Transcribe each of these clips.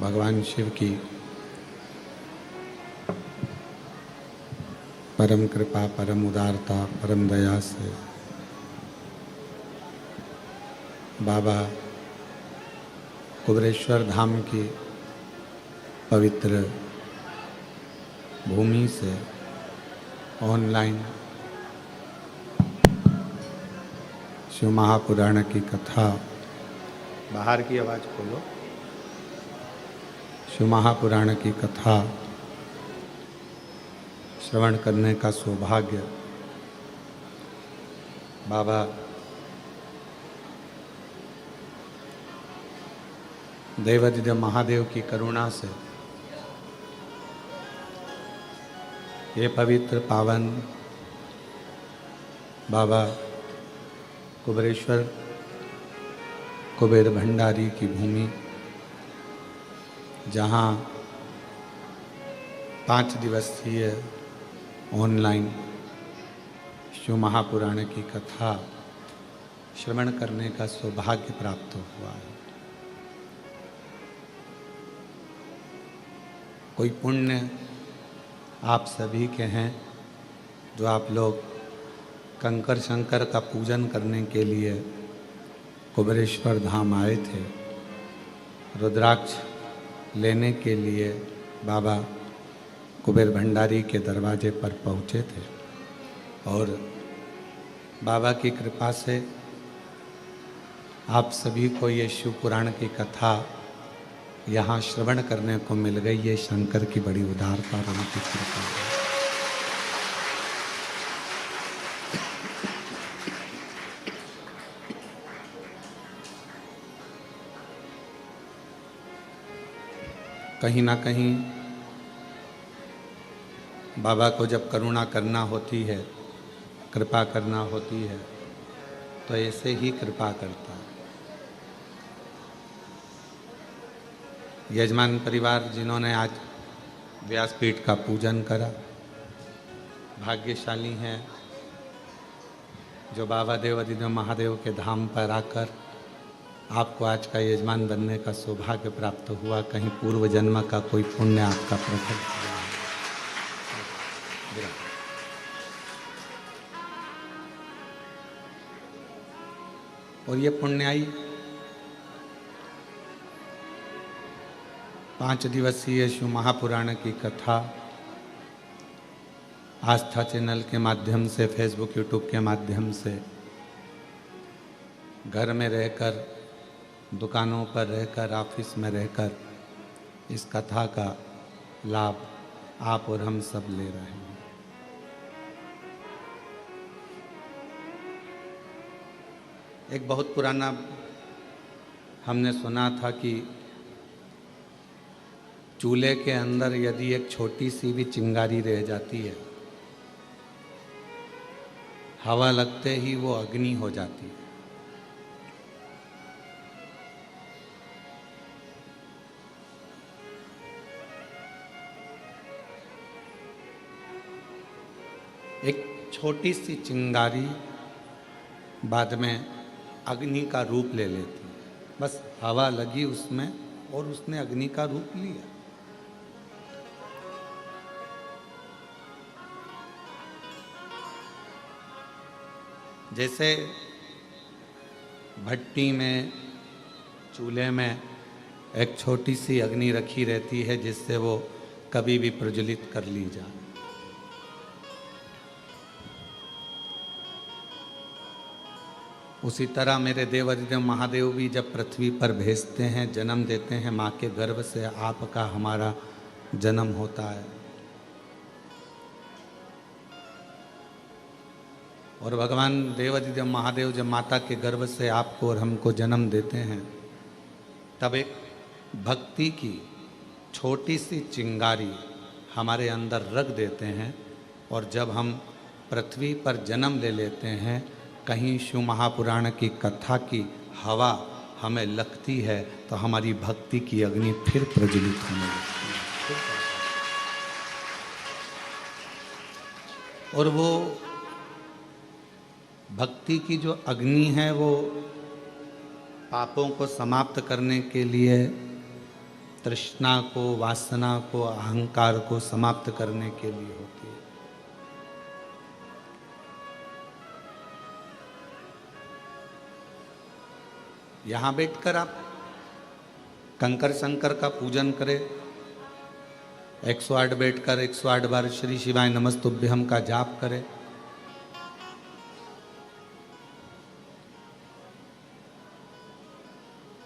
भगवान शिव की परम कृपा, परम उदारता, परम दया से बाबा कुबेरेश्वर धाम की पवित्र भूमि से ऑनलाइन शिव महापुराण की कथा, बाहर की आवाज़ खोलो, शिव महापुराण की कथा श्रवण करने का सौभाग्य बाबा देवादिदेव महादेव की करुणा से ये पवित्र पावन बाबा कुबेरेश्वर कुबेर भंडारी की भूमि, जहाँ 5 दिवसीय ऑनलाइन शिव महापुराण की कथा श्रवण करने का सौभाग्य प्राप्त हुआ है। कोई पुण्य आप सभी के हैं जो आप लोग कंकर शंकर का पूजन करने के लिए कुबेरेश्वर धाम आए थे, रुद्राक्ष लेने के लिए बाबा कुबेर भंडारी के दरवाजे पर पहुँचे थे और बाबा की कृपा से आप सभी को ये शिव पुराण की कथा यहाँ श्रवण करने को मिल गई। ये शंकर की बड़ी उदारता और उनकी कृपा है। कहीं ना कहीं बाबा को जब करुणा करना होती है, कृपा करना होती है, तो ऐसे ही कृपा करता है। यजमान परिवार जिन्होंने आज व्यासपीठ का पूजन करा भाग्यशाली हैं, जो बाबा देवादिदेव महादेव के धाम पर आकर आपको आज का यजमान बनने का सौभाग्य प्राप्त हुआ। कहीं पूर्व जन्म का कोई पुण्य आपका प्रकट हुआ। और ये पुण्याई 5 दिवसीय शिव महापुराण की कथा आस्था चैनल के माध्यम से, फेसबुक यूट्यूब के माध्यम से, घर में रहकर, दुकानों पर रहकर, ऑफिस में रहकर इस कथा का लाभ आप और हम सब ले रहे हैं। एक बहुत पुराना हमने सुना था कि चूल्हे के अंदर यदि एक छोटी सी भी चिंगारी रह जाती है, हवा लगते ही वो अग्नि हो जाती है। एक छोटी सी चिंगारी बाद में अग्नि का रूप ले लेती है। बस हवा लगी उसमें और उसने अग्नि का रूप लिया। जैसे भट्टी में, चूल्हे में एक छोटी सी अग्नि रखी रहती है जिससे वो कभी भी प्रज्वलित कर ली जाए, उसी तरह मेरे देवादिदेव महादेव भी जब पृथ्वी पर भेजते हैं, जन्म देते हैं, माँ के गर्भ से आपका हमारा जन्म होता है। और भगवान देवादिदेव महादेव जब माता के गर्भ से आपको और हमको जन्म देते हैं, तब एक भक्ति की छोटी सी चिंगारी हमारे अंदर रख देते हैं। और जब हम पृथ्वी पर जन्म ले लेते हैं, कहीं शिव महापुराण की कथा की हवा हमें लगती है तो हमारी भक्ति की अग्नि फिर प्रज्वलित होने लगती है। और वो भक्ति की जो अग्नि है वो पापों को समाप्त करने के लिए तृष्णा को, वासना को, अहंकार को समाप्त करने के लिए होती है। यहां बैठकर आप कंकर शंकर का पूजन करें, 108 बैठकर 108 बार श्री शिवाय नमस्तुभ्यम का जाप करें।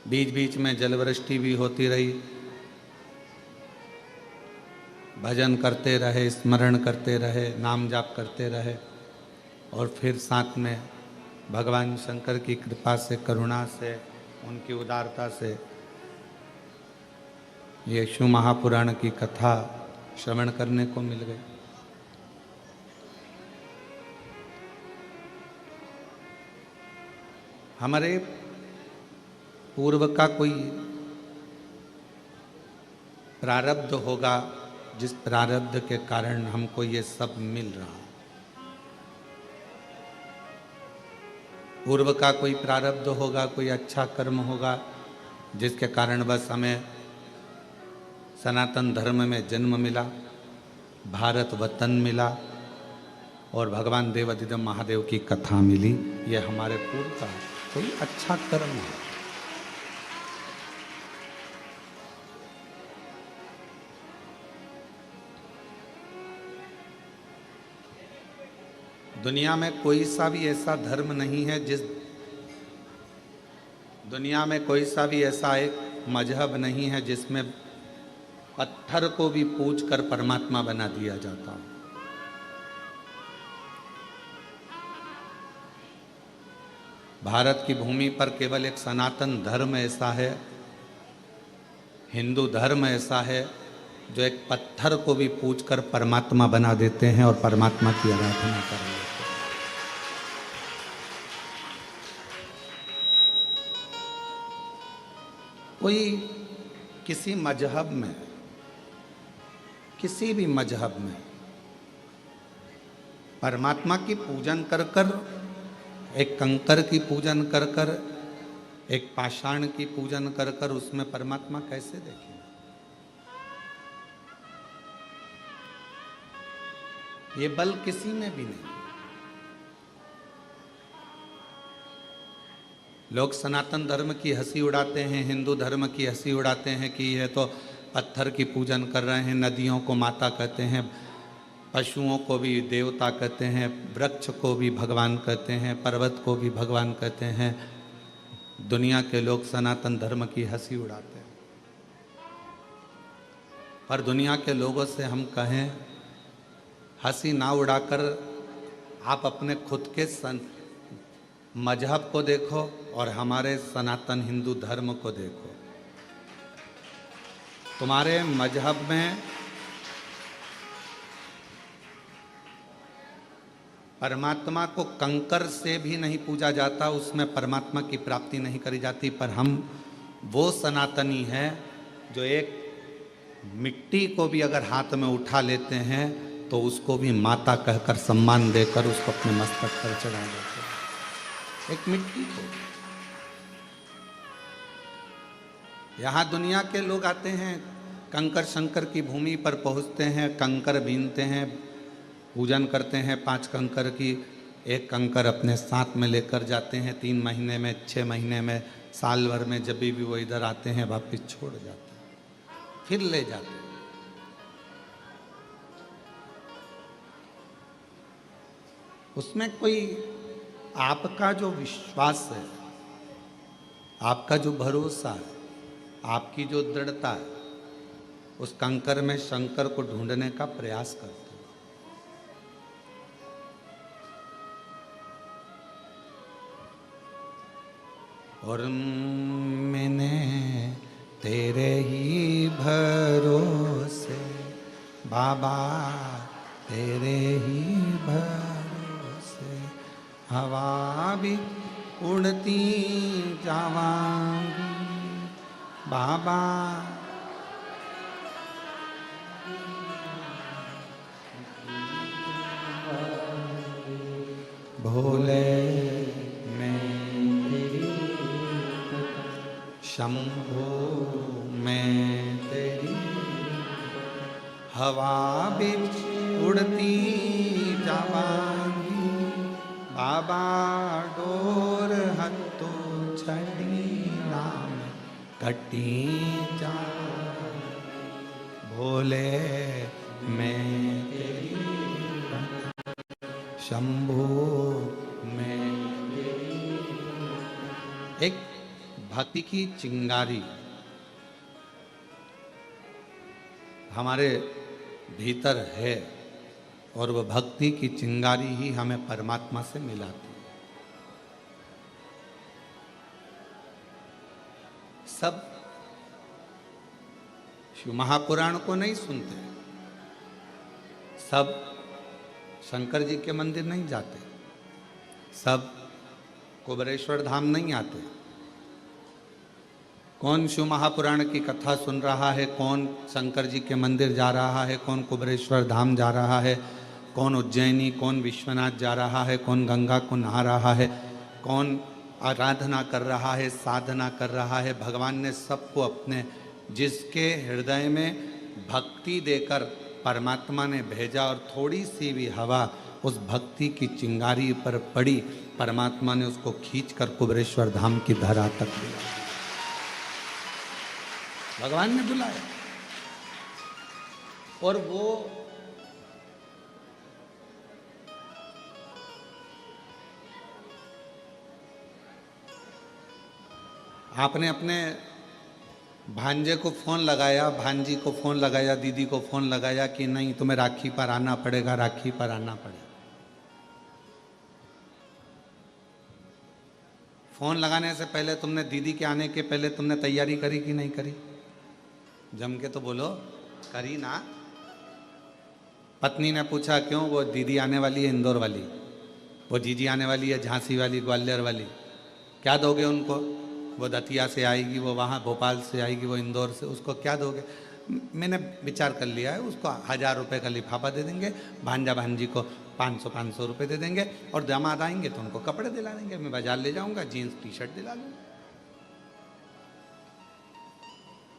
बीच बीच में जलवृष्टि भी होती रही, भजन करते रहे, स्मरण करते रहे, नाम जाप करते रहे, और फिर साथ में भगवान शंकर की कृपा से, करुणा से, उनकी उदारता से ये शिव महापुराण की कथा श्रवण करने को मिल गई। हमारे पूर्व का कोई प्रारब्ध होगा, जिस प्रारब्ध के कारण हमको ये सब मिल रहा। पूर्व का कोई प्रारब्ध होगा, कोई अच्छा कर्म होगा, जिसके कारण बस हमें सनातन धर्म में जन्म मिला, भारत वतन मिला और भगवान देवाधिदेव महादेव की कथा मिली। ये हमारे पूर्व का कोई अच्छा कर्म है। दुनिया में कोई सा भी ऐसा धर्म नहीं है दुनिया में कोई सा भी ऐसा एक मजहब नहीं है जिसमें पत्थर को भी पूज कर परमात्मा बना दिया जाता हो। भारत की भूमि पर केवल एक सनातन धर्म ऐसा है, हिंदू धर्म ऐसा है, जो एक पत्थर को भी पूज कर परमात्मा बना देते हैं और परमात्मा की आराधना कर रहे हैं। कोई किसी मजहब में, किसी भी मजहब में परमात्मा की पूजन कर कर, एक कंकर की पूजन कर कर, एक पाषाण की पूजन कर कर उसमें परमात्मा कैसे देखें? ये बल किसी में भी नहीं। लोग सनातन धर्म की हंसी उड़ाते हैं, हिंदू धर्म की हंसी उड़ाते हैं कि यह तो पत्थर की पूजन कर रहे हैं, नदियों को माता कहते हैं, पशुओं को भी देवता कहते हैं, वृक्ष को भी भगवान कहते हैं, पर्वत को भी भगवान कहते हैं। दुनिया के लोग सनातन धर्म की हंसी उड़ाते हैं। पर दुनिया के लोगों से हम कहें, हंसी ना उड़ाकर आप अपने खुद के मजहब को देखो और हमारे सनातन हिंदू धर्म को देखो। तुम्हारे मजहब में परमात्मा को कंकर से भी नहीं पूजा जाता, उसमें परमात्मा की प्राप्ति नहीं करी जाती। पर हम वो सनातनी हैं जो एक मिट्टी को भी अगर हाथ में उठा लेते हैं तो उसको भी माता कहकर सम्मान देकर उसको अपने मस्तक पर चढ़ा देते हैं। एक मिट्टी को। यहाँ दुनिया के लोग आते हैं, कंकर शंकर की भूमि पर पहुँचते हैं, कंकर बीनते हैं, पूजन करते हैं 5 कंकर की। एक कंकर अपने साथ में लेकर जाते हैं, 3 महीने में, 6 महीने में, साल भर में, जब भी वो इधर आते हैं वापस छोड़ जाते हैं, फिर ले जाते हैं। उसमें कोई आपका जो विश्वास है, आपका जो भरोसा है, आपकी जो दृढ़ता है, उस कंकर में शंकर को ढूंढने का प्रयास करते हैं। और मैंने तेरे ही भरोसे बाबा, तेरे ही भरोसे हवा भी उड़ती जावांगी बाबा। भोले मैं तेरी, शंभो मैं हवा बिच उड़ती जावांगी, बाबा डोर हत्तो छड़ी नाम कटी जा, भोले मैं तेरी शंभो मैं। एक भक्ति की चिंगारी हमारे भीतर है और वह भक्ति की चिंगारी ही हमें परमात्मा से मिलाती है। सब शिव महापुराण को नहीं सुनते, सब शंकर जी के मंदिर नहीं जाते, सब कुबेरेश्वर धाम नहीं आते। कौन शिव महापुराण की कथा सुन रहा है, कौन शंकर जी के मंदिर जा रहा है, कौन कुबेरेश्वर धाम जा रहा है, कौन उज्जैनी, कौन विश्वनाथ जा रहा है, कौन गंगा को नहा रहा है, कौन आराधना कर रहा है, साधना कर रहा है। भगवान ने सबको अपने, जिसके हृदय में भक्ति देकर परमात्मा ने भेजा और थोड़ी सी भी हवा उस भक्ति की चिंगारी पर पड़ी, परमात्मा ने उसको खींचकर कुबेरेश्वर धाम की धरा तक दिया। भगवान ने बुलाया और वो आपने अपने भांजे को फोन लगाया, भांजी को फोन लगाया, दीदी को फोन लगाया कि नहीं तुम्हें राखी पर आना पड़ेगा, राखी पर आना पड़ेगा। फोन लगाने से पहले तुमने, दीदी के आने के पहले तुमने तैयारी करी कि नहीं करी? जम के तो बोलो, करी ना। पत्नी ने पूछा क्यों? वो दीदी आने वाली है इंदौर वाली, वो जीजी आने वाली है झांसी वाली, ग्वालियर वाली, क्या दोगे उनको? वो दतिया से आएगी, वो वहाँ भोपाल से आएगी, वो इंदौर से, उसको क्या दोगे? मैंने विचार कर लिया है, उसको 1000 रुपये का लिफाफा दे देंगे, भांजा भांजी को 500 रुपये दे देंगे, और दामाद आएंगे तो उनको कपड़े दिला देंगे। मैं बाजार ले जाऊंगा, जीन्स टी शर्ट दिला दूंगा,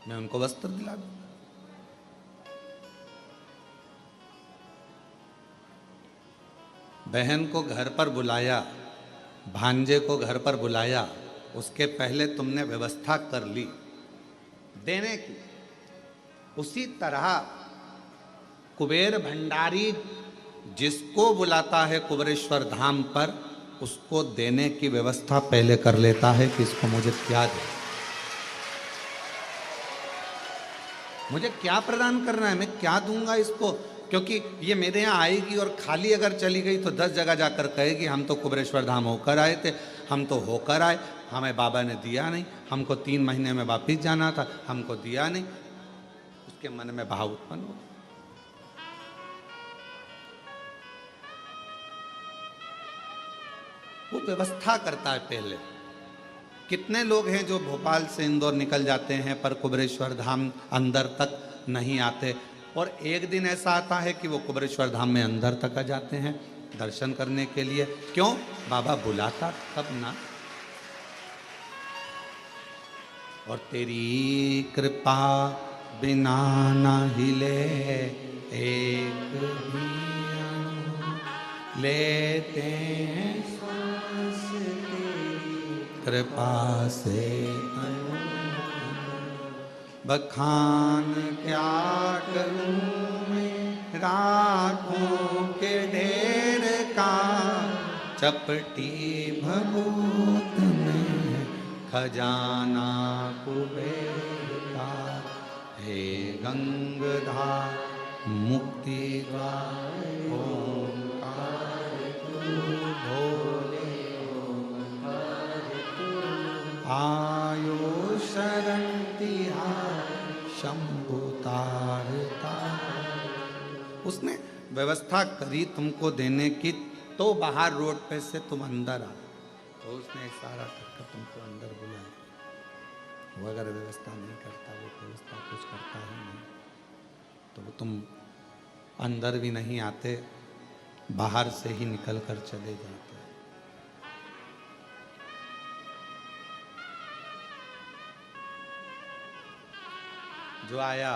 मैं उनको वस्त्र दिला दूंगा। बहन को घर पर बुलाया, भांजे को घर पर बुलाया, उसके पहले तुमने व्यवस्था कर ली देने की। उसी तरह कुबेर भंडारी जिसको बुलाता है कुबेरेश्वर धाम पर, उसको देने की व्यवस्था पहले कर लेता है कि इसको मुझे क्या दे, मुझे क्या प्रदान करना है, मैं क्या दूंगा इसको। क्योंकि ये मेरे यहाँ आएगी और खाली अगर चली गई तो 10 जगह जाकर कहेगी हम तो कुबेरेश्वर धाम होकर आए थे, हम तो होकर आए, हमें बाबा ने दिया नहीं, हमको 3 महीने में वापिस जाना था, हमको दिया नहीं। उसके मन में भाव उत्पन्न हो। वो व्यवस्था करता है पहले। कितने लोग हैं जो भोपाल से इंदौर निकल जाते हैं पर कुबेरेश्वर धाम अंदर तक नहीं आते, और एक दिन ऐसा आता है कि वो कुबेरेश्वर धाम में अंदर तक आ जाते हैं दर्शन करने के लिए। क्यों? बाबा बुलाता तब ना। और तेरी कृपा बिना ना हिले एक भी अणु, लेते हैं सांस तेरी कृपा से अणु। बखान क्या करूं मैं राखों के ढेर का, चपटी भभूत में खजाना कुबेर का। हे गंगाधर मुक्ति द्वार ओंकार तू, भोले ओंकार तू। आयो शरण तिहार शंभु तारता। उसने व्यवस्था करी तुमको देने की, तो बाहर रोड पे से तुम अंदर आ, तो उसने इशारा करके तुमको अंदर बुलाया। वो अगर व्यवस्था नहीं करता, वो व्यवस्था कुछ करता ही नहीं, तो वो तुम अंदर भी नहीं आते, बाहर से ही निकल कर चले जाते। जो आया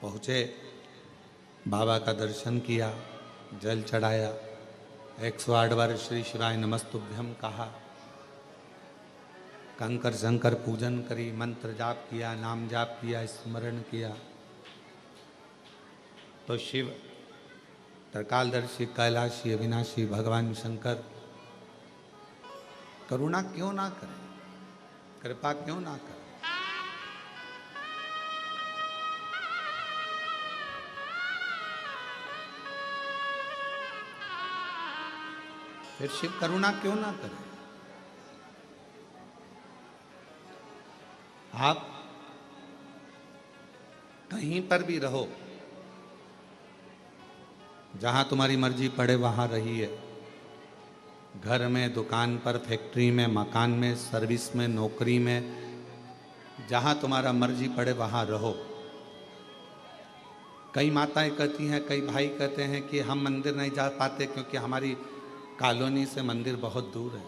पहुँचे, बाबा का दर्शन किया, जल चढ़ाया, 108 बार श्री शिवाय नमस्तुभ्यम कहा, कंकर शंकर पूजन करी, मंत्र जाप किया, नाम जाप किया, स्मरण किया। तो शिव त्रिकालदर्शी कैलाशी अविनाशी भगवान शंकर करुणा क्यों ना करें, कृपा क्यों ना करें। फिर शिव करुणा क्यों ना करे। आप कहीं पर भी रहो, जहां तुम्हारी मर्जी पड़े वहां रहिए, घर में, दुकान पर, फैक्ट्री में, मकान में, सर्विस में, नौकरी में, जहां तुम्हारा मर्जी पड़े वहां रहो। कई माताएं कहती हैं, कई भाई कहते हैं कि हम मंदिर नहीं जा पाते क्योंकि हमारी कॉलोनी से मंदिर बहुत दूर है।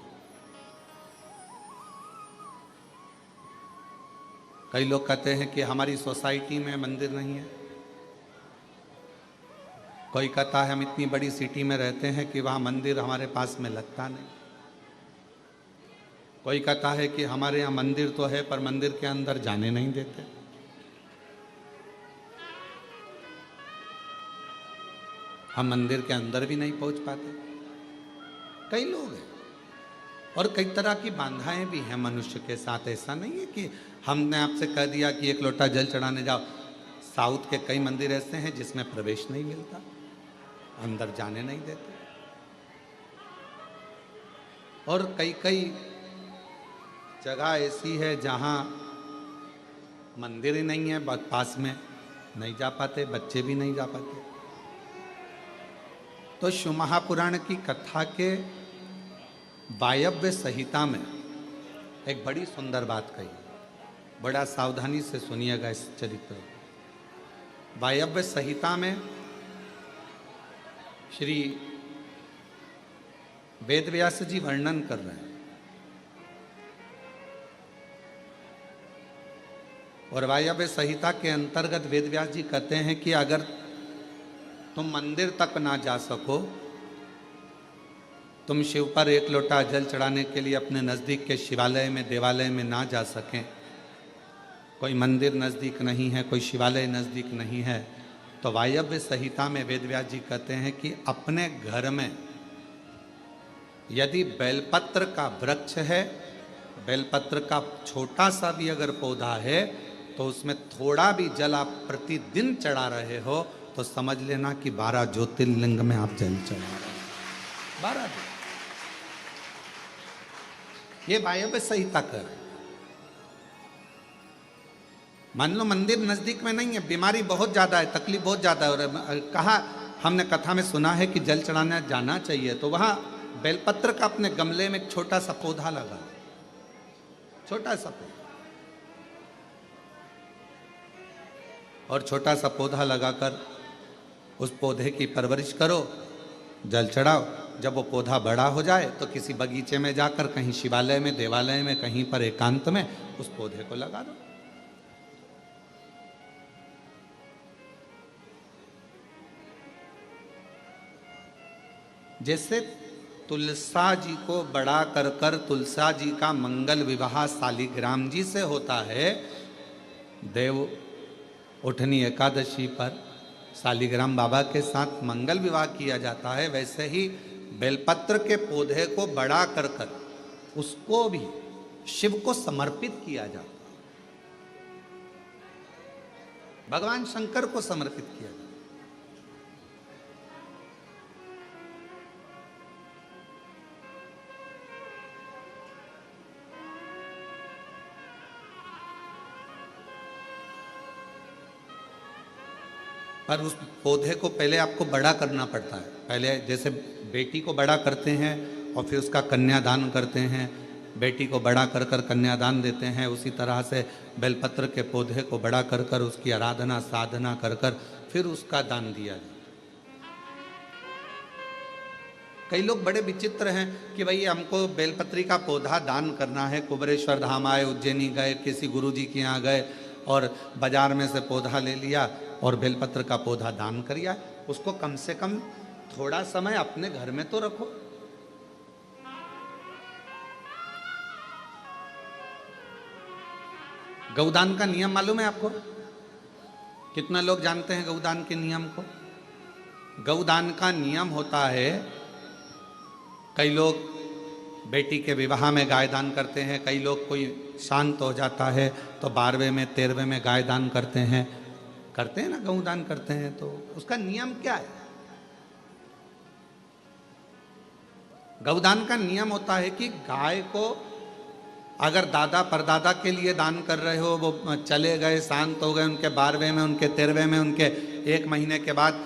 कई लोग कहते हैं कि हमारी सोसाइटी में मंदिर नहीं है। कोई कहता है हम इतनी बड़ी सिटी में रहते हैं कि वहाँ मंदिर हमारे पास में लगता नहीं। कोई कहता है कि हमारे यहाँ मंदिर तो है पर मंदिर के अंदर जाने नहीं देते। हम मंदिर के अंदर भी नहीं पहुँच पाते। कई लोग हैं और कई तरह की बाधाएं भी हैं मनुष्य के साथ। ऐसा नहीं है कि हमने आपसे कह दिया कि एक लोटा जल चढ़ाने जाओ। साउथ के कई मंदिर ऐसे हैं जिसमें प्रवेश नहीं मिलता, अंदर जाने नहीं देते। और कई कई जगह ऐसी है जहां मंदिर ही नहीं है, पास में नहीं जा पाते, बच्चे भी नहीं जा पाते। तो शिव महापुराण की कथा के वायव्य संहिता में एक बड़ी सुंदर बात कही, बड़ा सावधानी से सुनिएगा इस चरित्र। वायव्य संहिता में श्री वेदव्यास जी वर्णन कर रहे हैं और वायव्य संहिता के अंतर्गत वेदव्यास जी कहते हैं कि अगर तुम मंदिर तक ना जा सको, तुम शिव पर एक लोटा जल चढ़ाने के लिए अपने नज़दीक के शिवालय में, देवालय में ना जा सकें, कोई मंदिर नज़दीक नहीं है, कोई शिवालय नज़दीक नहीं है, तो वायव्य संहिता में वेदव्यास जी कहते हैं कि अपने घर में यदि बेलपत्र का वृक्ष है, बेलपत्र का छोटा सा भी अगर पौधा है, तो उसमें थोड़ा भी जल आप प्रतिदिन चढ़ा रहे हो तो समझ लेना कि 12 ज्योतिर्लिंग में आप जल चढ़ा रहे हो। 12 दिन। ये वायव्य संहिता कर। मान लो मंदिर नजदीक में नहीं है, बीमारी बहुत ज्यादा है, तकलीफ बहुत ज्यादा है, और कहा हमने कथा में सुना है कि जल चढ़ाने जाना चाहिए, तो वहां बेलपत्र का अपने गमले में एक छोटा सा पौधा लगा, छोटा सा पौधा, और छोटा सा पौधा लगाकर उस पौधे की परवरिश करो, जल चढ़ाओ। जब वो पौधा बड़ा हो जाए तो किसी बगीचे में जाकर, कहीं शिवालय में, देवालय में, कहीं पर एकांत में उस पौधे को लगा दो। जैसे तुलसा जी को बड़ा कर कर तुलसा जी का मंगल विवाह शालिग्राम जी से होता है, देव उठनी एकादशी पर शालिग्राम बाबा के साथ मंगल विवाह किया जाता है, वैसे ही बेलपत्र के पौधे को बड़ा कर कर उसको भी शिव को समर्पित किया जाता है, भगवान शंकर को समर्पित किया जाता है। पर उस पौधे को पहले आपको बड़ा करना पड़ता है। पहले जैसे बेटी को बड़ा करते हैं और फिर उसका कन्यादान करते हैं, बेटी को बड़ा कर कर कन्यादान देते हैं, उसी तरह से बेलपत्र के पौधे को बड़ा कर कर उसकी आराधना साधना कर कर फिर उसका दान दिया जाए। कई लोग बड़े विचित्र हैं कि भाई हमको बेलपत्री का पौधा दान करना है, कुबरेश्वर धाम आए, उज्जैनी गए, किसी गुरुजी के यहाँ गए और बाजार में से पौधा ले लिया, और बेलपत्र का पौधा दान कर आए। उसको कम से कम थोड़ा समय अपने घर में तो रखो। गौदान का नियम मालूम है आपको? कितना लोग जानते हैं गौदान के नियम को? गौदान का नियम होता है, कई लोग बेटी के विवाह में गाय दान करते हैं, कई लोग कोई शांत हो जाता है तो 12वें में 13वें में गाय दान करते हैं ना, गौदान करते हैं। तो उसका नियम क्या है? गौदान का नियम होता है कि गाय को अगर दादा परदादा के लिए दान कर रहे हो, वो चले गए, शांत हो गए, उनके 12वें में, उनके 13वें में, उनके 1 महीने के बाद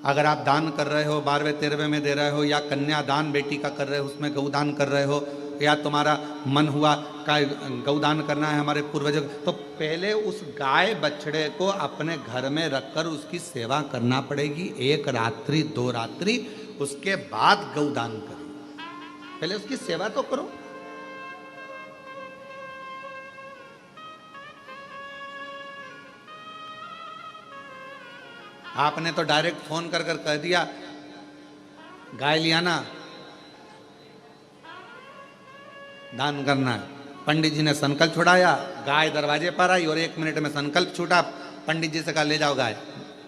अगर आप दान कर रहे हो, 12वें 13वें में दे रहे हो, या कन्यादान बेटी का कर रहे हो, उसमें गौदान कर रहे हो, या तुम्हारा मन हुआ का गौदान करना है हमारे पूर्वजों, तो पहले उस गाय बछड़े को अपने घर में रखकर उसकी सेवा करना पड़ेगी 1 रात्रि 2 रात्रि, उसके बाद गौदान करो। पहले उसकी सेवा तो करो। आपने तो डायरेक्ट फोन कर कह दिया गाय लिया ना, दान करना है। पंडित जी ने संकल्प छुड़ाया, गाय दरवाजे पर आई और 1 मिनट में संकल्प छूटा। पंडित जी से कहा ले जाओ गाय,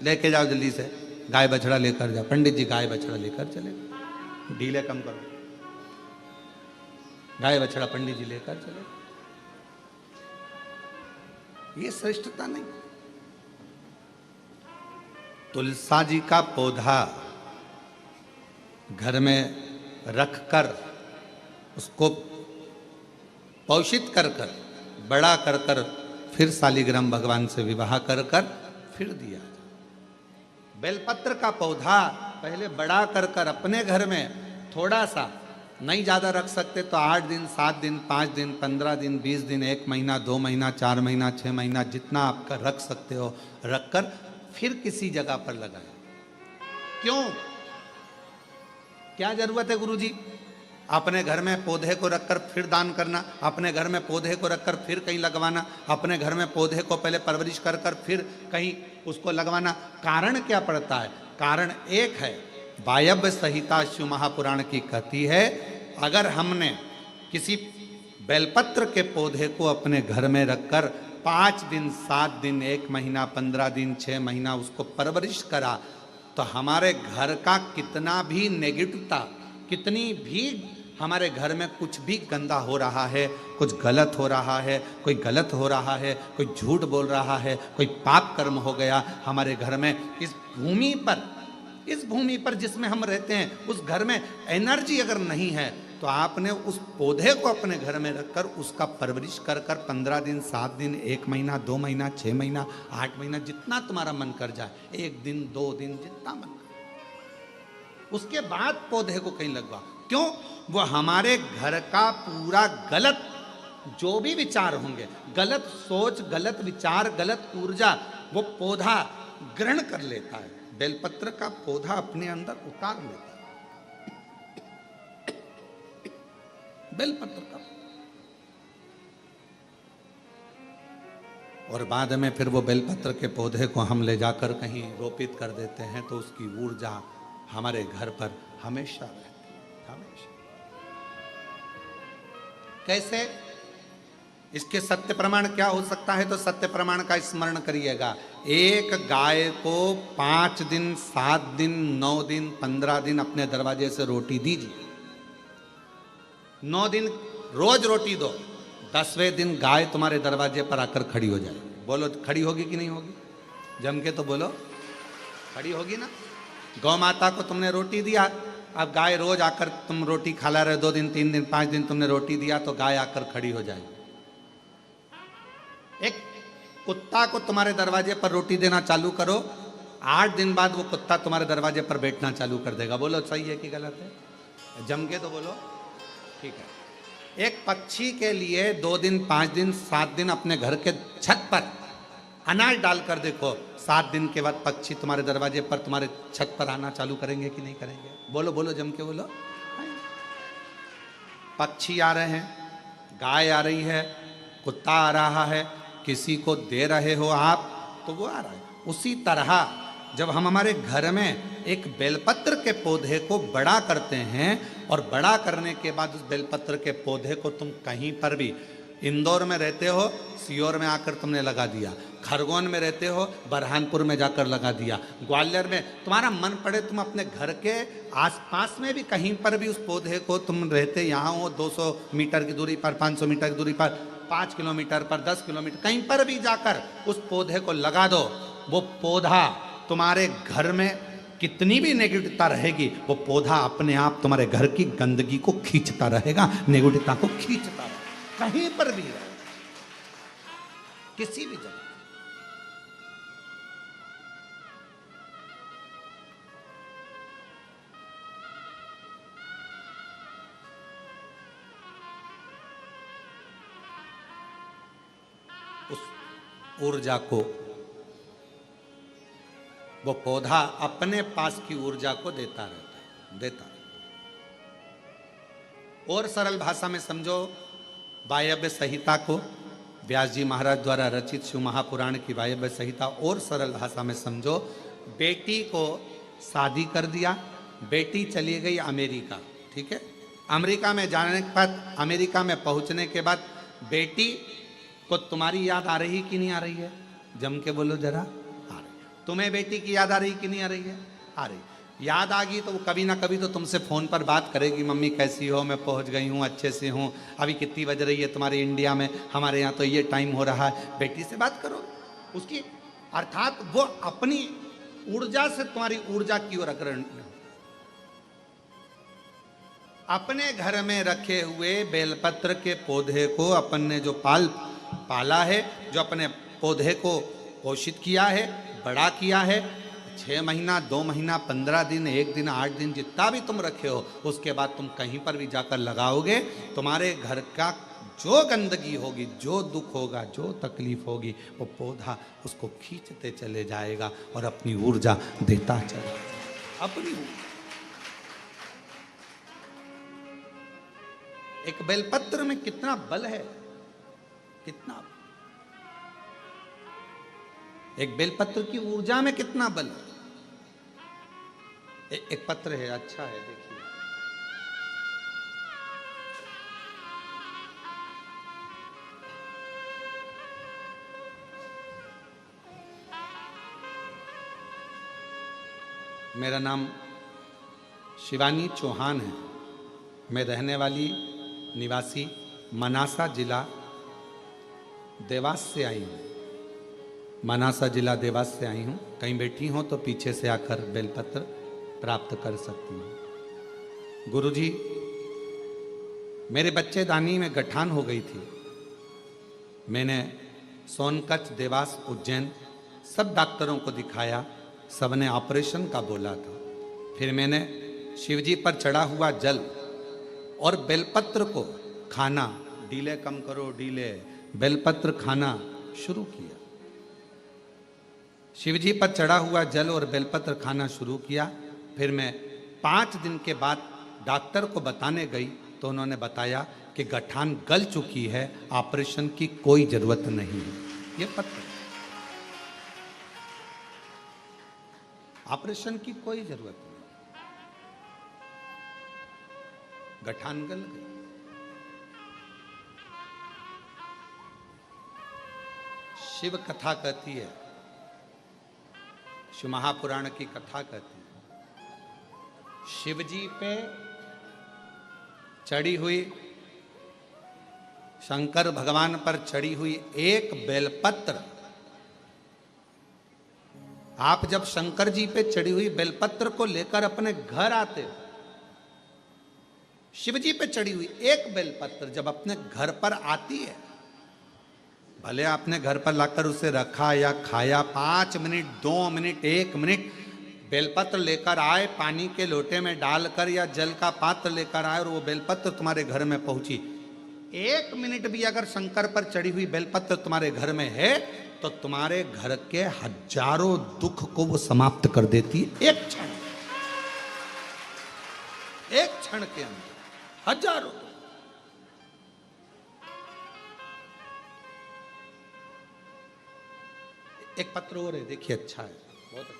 लेके जाओ जल्दी से, गाय बछड़ा लेकर जाओ। पंडित जी गाय बछड़ा लेकर चले, ढीले कम करो, गाय बछड़ा पंडित जी लेकर चले। ये श्रेष्ठता नहीं। तुलसा जी का पौधा घर में रखकर उसको पोषित कर कर बड़ा कर कर फिर शालिग्राम भगवान से विवाह कर कर फिर दिया। बेलपत्र का पौधा पहले बड़ा कर कर अपने घर में थोड़ा सा, नहीं ज़्यादा रख सकते तो 8 दिन 7 दिन 5 दिन 15 दिन 20 दिन 1 महीना 2 महीना 4 महीना 6 महीना जितना आपका रख सकते हो रखकर फिर किसी जगह पर लगाए। क्यों? क्या जरूरत है गुरुजी अपने घर में पौधे को रखकर फिर दान करना, अपने घर में पौधे को रखकर फिर कहीं लगवाना, अपने घर में पौधे को पहले परवरिश कर कर फिर कहीं उसको लगवाना? कारण क्या पड़ता है? कारण एक है, वायव्य संहिता शिव महापुराण की कहती है, अगर हमने किसी बेलपत्र के पौधे को अपने घर में रखकर 5 दिन 7 दिन 1 महीना 15 दिन 6 महीना उसको परवरिश करा तो हमारे घर का कितना भी नेगेटिवता, कितनी भी हमारे घर में कुछ भी गंदा हो रहा है, कुछ गलत हो रहा है, कोई गलत हो रहा है, कोई झूठ बोल रहा है, कोई पाप कर्म हो गया हमारे घर में, इस भूमि पर जिसमें हम रहते हैं उस घर में एनर्जी अगर नहीं है तो आपने उस पौधे को अपने घर में रखकर उसका परवरिश कर कर 15 दिन 7 दिन 1 महीना 2 महीना 6 महीना 8 महीना जितना तुम्हारा मन कर जाए, 1 दिन 2 दिन जितना मन कर, उसके बाद पौधे को कहीं लगवा। क्यों? वो हमारे घर का पूरा गलत जो भी विचार होंगे, गलत सोच, गलत विचार, गलत ऊर्जा वो पौधा ग्रहण कर लेता है। बेलपत्र का पौधा अपने अंदर उतार लेता है। बेलपत्र का, और बाद में फिर वो बेलपत्र के पौधे को हम ले जाकर कहीं रोपित कर देते हैं तो उसकी ऊर्जा हमारे घर पर हमेशा रहती है, हमेशा। कैसे? इसके सत्य प्रमाण क्या हो सकता है? तो सत्य प्रमाण का स्मरण करिएगा। एक गाय को 5 दिन 7 दिन 9 दिन 15 दिन अपने दरवाजे से रोटी दीजिए। 9 दिन रोज रोटी दो, 10वें दिन गाय तुम्हारे दरवाजे पर आकर खड़ी हो जाए। बोलो खड़ी होगी कि नहीं होगी? जम के तो बोलो, खड़ी होगी ना। गौ माता को तुमने रोटी दिया, अब गाय रोज आकर, तुम रोटी खा ला रहे 2 दिन 3 दिन 5 दिन तुमने रोटी दिया तो गाय आकर खड़ी हो जाएगी। एक कुत्ता को तुम्हारे दरवाजे पर रोटी देना चालू करो, 8 दिन बाद वो कुत्ता तुम्हारे दरवाजे पर बैठना चालू कर देगा। बोलो सही है कि गलत है? जम के तो बोलो, ठीक है। एक पक्षी के लिए 2 दिन 5 दिन 7 दिन अपने घर के छत पर अनाज डालकर देखो, 7 दिन के बाद पक्षी तुम्हारे दरवाजे पर, तुम्हारे छत पर आना चालू करेंगे कि नहीं करेंगे? बोलो बोलो, जम के बोलो। पक्षी आ रहे हैं, गाय आ रही है, कुत्ता आ रहा है, किसी को दे रहे हो आप तो वो आ रहा है। उसी तरह जब हम हमारे घर में एक बेलपत्र के पौधे को बड़ा करते हैं और बड़ा करने के बाद उस बेलपत्र के पौधे को तुम कहीं पर भी, इंदौर में रहते हो, सीहोर में आकर तुमने लगा दिया, खरगोन में रहते हो, बरहानपुर में जाकर लगा दिया, ग्वालियर में, तुम्हारा मन पड़े तुम अपने घर के आसपास में भी कहीं पर भी उस पौधे को तुम रहते यहाँ हो 200 मीटर की दूरी पर, 500 मीटर की दूरी पर, 5 किलोमीटर पर, 10 किलोमीटर, कहीं पर भी जाकर उस पौधे को लगा दो। वो पौधा तुम्हारे घर में कितनी भी नेगेटिवता रहेगी, वो पौधा अपने आप तुम्हारे घर की गंदगी को खींचता रहेगा, नेगेटिवता को खींचता रहेगा, कहीं पर भी रहे, किसी भी जगह। उस ऊर्जा को वो पौधा अपने पास की ऊर्जा को देता रहता है। और सरल भाषा में समझो, वायव्य संहिता को, व्यास जी महाराज द्वारा रचित शिव महापुराण की वायव्य संहिता, और सरल भाषा में समझो, बेटी को शादी कर दिया, बेटी चली गई अमेरिका, ठीक है, अमेरिका में जाने के बाद, अमेरिका में पहुंचने के बाद बेटी को तुम्हारी याद आ रही कि नहीं आ रही है? जम के बोलो जरा। तुम्हें बेटी की याद आ रही कि नहीं आ रही है? आ रही। याद आ गई तो वो कभी ना कभी तो तुमसे फ़ोन पर बात करेगी, मम्मी कैसी हो, मैं पहुंच गई हूँ, अच्छे से हूँ, अभी कितनी बज रही है तुम्हारे इंडिया में, हमारे यहाँ तो ये टाइम हो रहा है। बेटी से बात करो उसकी, अर्थात वो अपनी ऊर्जा से तुम्हारी ऊर्जा की ओर अग्रणी। अपने घर में रखे हुए बेलपत्र के पौधे को अपन ने जो पाला है, जो अपने पौधे को पोषित किया है, बड़ा किया है, 6 महीना, 2 महीना, 15 दिन, 1 दिन, 8 दिन, जितना भी तुम रखे हो, उसके बाद तुम कहीं पर भी जाकर लगाओगे, तुम्हारे घर का जो गंदगी होगी, जो दुख होगा, जो तकलीफ होगी, वो पौधा उसको खींचते चले जाएगा और अपनी ऊर्जा देता चला अपनी ऊर्जा। एक बेलपत्र में कितना बल है, कितना, एक बेलपत्र की ऊर्जा में कितना बल है। एक पत्र है, अच्छा है, देखिए, मेरा नाम शिवानी चौहान है, मैं रहने वाली निवासी मनासा जिला देवास से आई हूँ। मनासा जिला देवास से आई हूँ। कहीं बैठी हो तो पीछे से आकर बेलपत्र प्राप्त कर सकती हूँ। गुरुजी, मेरे बच्चेदानी में गठान हो गई थी। मैंने सोनकच्छ, देवास, उज्जैन सब डॉक्टरों को दिखाया, सबने ऑपरेशन का बोला था। फिर मैंने शिवजी पर चढ़ा हुआ जल और बेलपत्र को खाना, डीले कम करो डीले, बेलपत्र खाना शुरू किया। शिवजी पर चढ़ा हुआ जल और बेलपत्र खाना शुरू किया। फिर मैं 5 दिन के बाद डॉक्टर को बताने गई तो उन्होंने बताया कि गठान गल चुकी है, ऑपरेशन की कोई जरूरत नहीं है। ये पत्र, ऑपरेशन की कोई जरूरत नहीं, गठान गल गई। शिव कथा कहती है, शिव महापुराण की कथा कहती है, शिवजी पे चढ़ी हुई, शंकर भगवान पर चढ़ी हुई एक बेलपत्र, आप जब शंकर जी पे चढ़ी हुई बेलपत्र को लेकर अपने घर आते हो, शिवजी पे चढ़ी हुई एक बेलपत्र जब अपने घर पर आती है, भले आपने घर पर लाकर उसे रखा या खाया, 5 मिनट, 2 मिनट, 1 मिनट बेलपत्र लेकर आए, पानी के लोटे में डालकर या जल का पात्र लेकर आए और वो बेलपत्र तुम्हारे घर में पहुंची, 1 मिनट भी अगर शंकर पर चढ़ी हुई बेलपत्र तुम्हारे घर में है तो तुम्हारे घर के हजारों दुख को वो समाप्त कर देती है। एक क्षण के अंदर हजारों। एक पत्र और है, देखिए अच्छा है, बहुत अच्छा।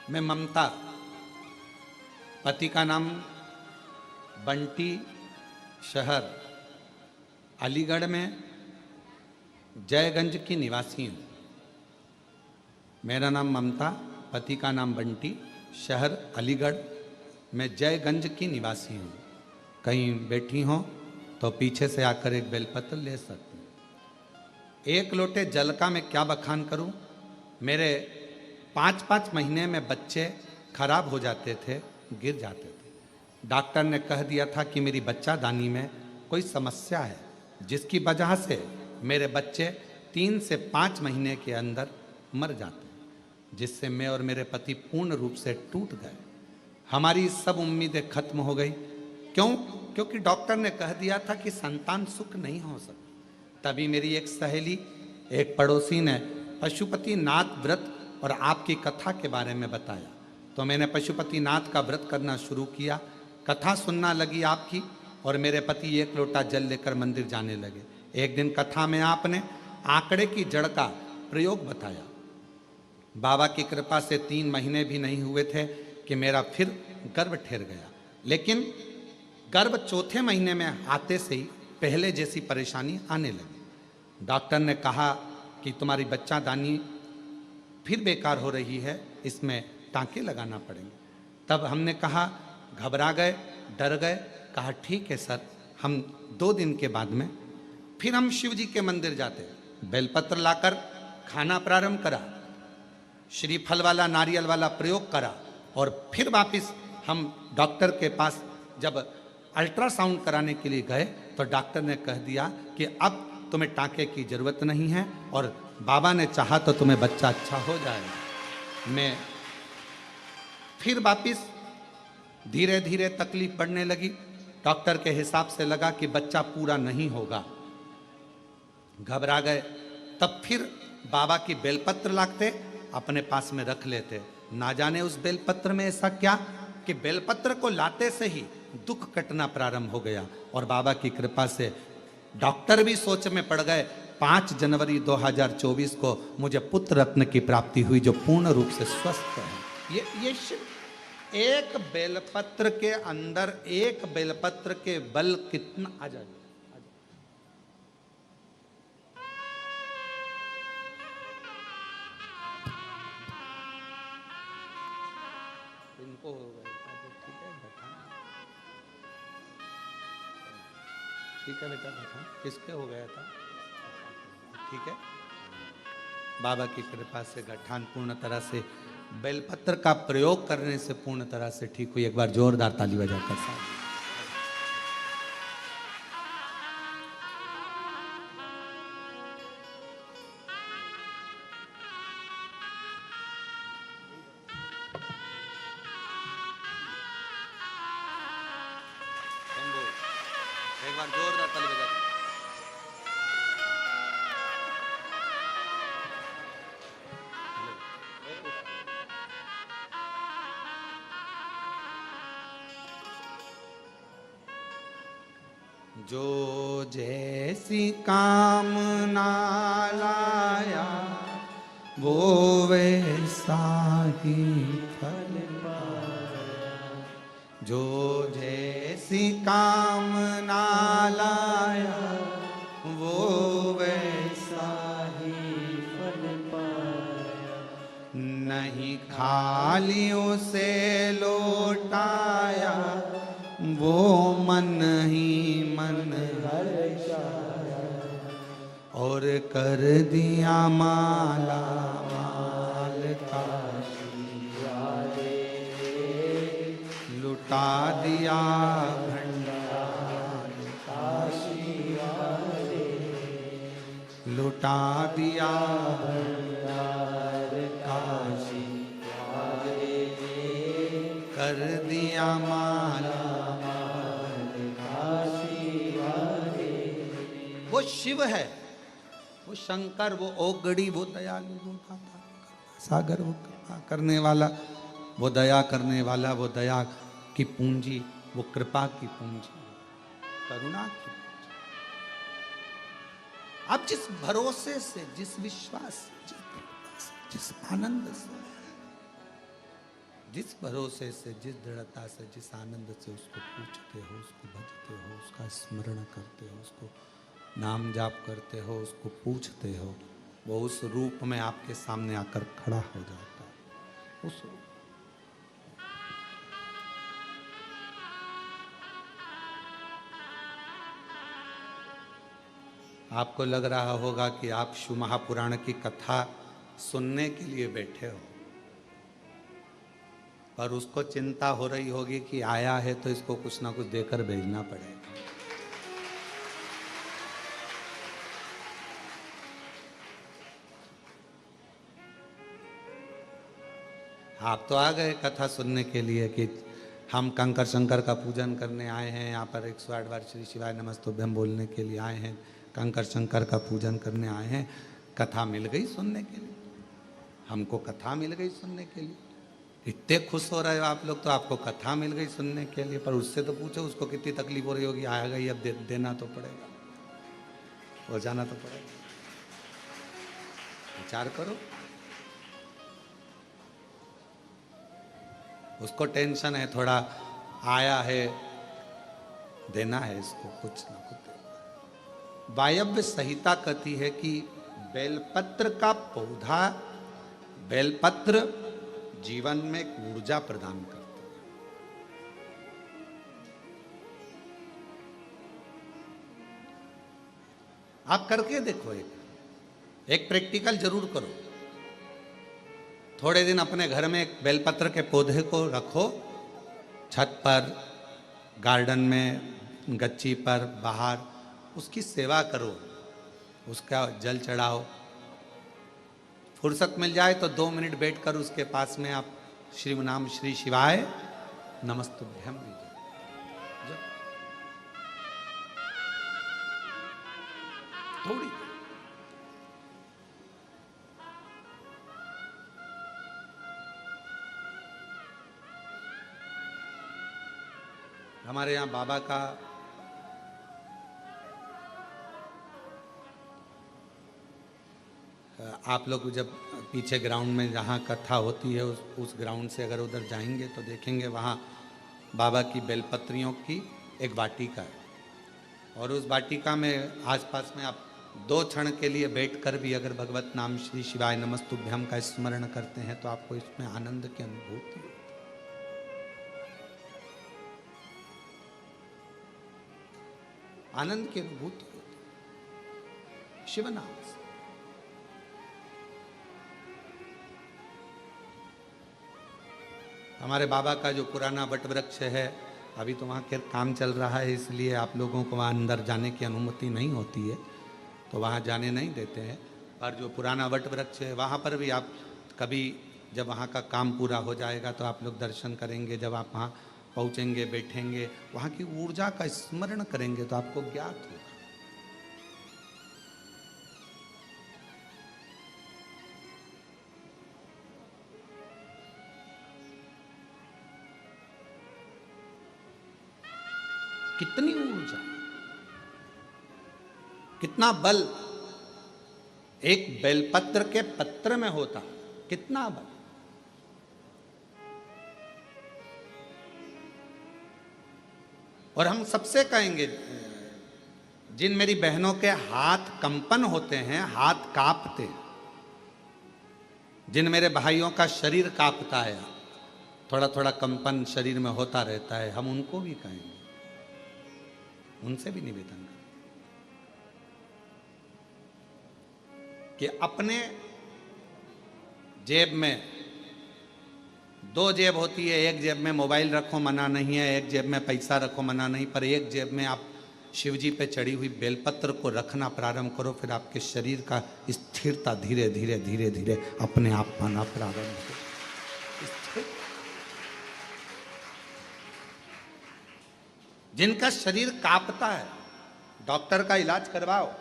मैं ममता, पति का नाम बंटी, शहर अलीगढ़ में जयगंज की निवासी हूँ। मेरा नाम ममता, पति का नाम बंटी, शहर अलीगढ़ में जयगंज की निवासी हूँ। कहीं बैठी हो तो पीछे से आकर एक बेलपत्र ले सकती हूँ। एक लोटे जल का मैं क्या बखान करूँ। मेरे 5-5 महीने में बच्चे खराब हो जाते थे, गिर जाते थे। डॉक्टर ने कह दिया था कि मेरी बच्चादानी में कोई समस्या है, जिसकी वजह से मेरे बच्चे 3 से 5 महीने के अंदर मर जाते हैं, जिससे मैं और मेरे पति पूर्ण रूप से टूट गए। हमारी सब उम्मीदें खत्म हो गई। क्यों? क्योंकि डॉक्टर ने कह दिया था कि संतान सुख नहीं हो सकती। तभी मेरी एक सहेली, एक पड़ोसी ने पशुपति नाथ व्रत और आपकी कथा के बारे में बताया, तो मैंने पशुपति नाथ का व्रत करना शुरू किया। कथा सुनना लगी आपकी, और मेरे पति एक लोटा जल लेकर मंदिर जाने लगे। एक दिन कथा में आपने आंकड़े की जड़ का प्रयोग बताया। बाबा की कृपा से 3 महीने भी नहीं हुए थे कि मेरा फिर गर्भ ठहर गया। लेकिन गर्भ चौथे महीने में आते से ही पहले जैसी परेशानी आने लगी। डॉक्टर ने कहा कि तुम्हारी बच्चादानी फिर बेकार हो रही है, इसमें टांके लगाना पड़ेंगे। तब हमने कहा, घबरा गए, डर गए। कहा ठीक है सर, हम 2 दिन के बाद में फिर हम शिव जी के मंदिर जाते। बेलपत्र लाकर खाना प्रारंभ करा, श्रीफल वाला नारियल वाला प्रयोग करा, और फिर वापिस हम डॉक्टर के पास जब अल्ट्रासाउंड कराने के लिए गए तो डॉक्टर ने कह दिया कि अब तुम्हें टांके की जरूरत नहीं है, और बाबा ने चाहा तो तुम्हें बच्चा अच्छा हो जाएगा। मैं फिर वापिस धीरे धीरे तकलीफ बढ़ने लगी। डॉक्टर के हिसाब से लगा कि बच्चा पूरा नहीं होगा। घबरा गए। तब फिर बाबा की बेलपत्र लाते, अपने पास में रख लेते। ना जाने उस बेलपत्र में ऐसा क्या कि बेलपत्र को लाते से ही दुख कटना प्रारंभ हो गया, और बाबा की कृपा से डॉक्टर भी सोच में पड़ गए। 5 जनवरी 2024 को मुझे पुत्र रत्न की प्राप्ति हुई, जो पूर्ण रूप से स्वस्थ है। ये एक बेलपत्र के अंदर, एक बेलपत्र के बल कितना आ जाए। इनको हो गया, ठीक है बैठा, ठीक है बेटा बैठा। किसके हो गया था? ठीक है। बाबा की कृपा से गठान पूर्ण तरह से बेलपत्र का प्रयोग करने से पूर्ण तरह से ठीक हुई। एक बार जोरदार ताली बजाकर साथ। एक बार जोरदार ताली बजाकर। जो जैसी कामना लाया, वो वैसा ही फल पाया। जो जैसी कामना लाया, वो वैसा ही फल पाया। नहीं खाली उसे लौटाया, वो मन ही मन हर्षाया, और कर दिया माला माल काशी वाले, लुटा दिया भंडार काशी वाले, लुटा दिया भंडार काशी वाले, कर दिया माला वो शिव है, वो शंकर, वो ओगड़ी, वो दयालु, वो सागर, वो कृपा करने वाला, वो दया करने वाला, वो दया की पूंजी वो कृपा की पूंजी, करुणा की पूंजी। आप जिस भरोसे से, जिस विश्वास से, जिस आनंद से, जिस भरोसे से, जिस दृढ़ता से, जिस आनंद से उसको पूछते हो, उसको भजते हो, उसका स्मरण करते हो, उसको नाम जाप करते हो, उसको पूछते हो, वो उस रूप में आपके सामने आकर खड़ा हो जाता है। उस रूप आपको लग रहा होगा कि आप शिव महापुराण की कथा सुनने के लिए बैठे हो, पर उसको चिंता हो रही होगी कि आया है तो इसको कुछ ना कुछ देकर भेजना पड़ेगा। आप तो आ गए कथा सुनने के लिए कि हम कंकर शंकर का पूजन करने आए हैं, यहाँ पर 108 बार श्री शिवाय नमस्तुभ्यम बोलने के लिए आए हैं, कंकर शंकर का पूजन करने आए हैं। कथा मिल गई सुनने के लिए, हमको कथा मिल गई सुनने के लिए। इतने खुश हो रहे हो आप लोग, तो आपको कथा मिल गई सुनने के लिए। पर उससे तो पूछो उसको कितनी तकलीफ हो रही होगी, आ गई अब देना तो पड़ेगा, हो जाना तो पड़ेगा। विचार करो, उसको टेंशन है, थोड़ा आया है, देना है इसको कुछ ना कुछ। वायव्य संहिता कहती है कि बेलपत्र का पौधा, बेलपत्र जीवन में एक ऊर्जा प्रदान करता है। आप करके देखो, एक प्रैक्टिकल जरूर करो। थोड़े दिन अपने घर में एक बेलपत्र के पौधे को रखो, छत पर, गार्डन में, गच्ची पर, बाहर, उसकी सेवा करो, उसका जल चढ़ाओ। फुर्सत मिल जाए तो 2 मिनट बैठकर उसके पास में आप श्री नाम श्री शिवाय नमस्तुभ्यम लीजिए, थोड़ी। हमारे यहाँ बाबा का आप लोग जब पीछे ग्राउंड में जहाँ कथा होती है उस ग्राउंड से अगर उधर जाएंगे तो देखेंगे वहाँ बाबा की बेलपत्रियों की एक वाटिका है, और उस वाटिका में आसपास में आप 2 क्षण के लिए बैठकर भी अगर भगवत नाम श्री शिवाय नमस्तुभ्यम का स्मरण करते हैं तो आपको इसमें आनंद की अनुभूति होती है, आनंद की अनुभूति होती है शिव नाम से। हमारे बाबा का जो पुराना वट वृक्ष है, अभी तो वहाँ के काम चल रहा है, इसलिए आप लोगों को वहाँ अंदर जाने की अनुमति नहीं होती है, तो वहाँ जाने नहीं देते हैं। पर जो पुराना वट वृक्ष है वहाँ पर भी आप कभी, जब वहाँ का काम पूरा हो जाएगा तो आप लोग दर्शन करेंगे। जब आप वहाँ पहुँचेंगे, बैठेंगे, वहाँ की ऊर्जा का स्मरण करेंगे तो आपको ज्ञात होगा। कितनी ऊर्जा, कितना बल एक बेलपत्र के पत्र में होता, कितना बल। और हम सबसे कहेंगे, जिन मेरी बहनों के हाथ कंपन होते हैं, हाथ कांपते हैं, जिन मेरे भाइयों का शरीर कांपता है, थोड़ा थोड़ा कंपन शरीर में होता रहता है, हम उनको भी कहेंगे, उनसे भी निवेदन करें कि अपने जेब में 2 जेब होती है, एक जेब में मोबाइल रखो मना नहीं है, एक जेब में पैसा रखो मना नहीं, पर एक जेब में आप शिवजी पे चढ़ी हुई बेलपत्र को रखना प्रारंभ करो, फिर आपके शरीर का स्थिरता धीरे धीरे धीरे धीरे अपने आप पाना प्रारंभ हो। जिनका शरीर कांपता है, डॉक्टर का इलाज करवाओ।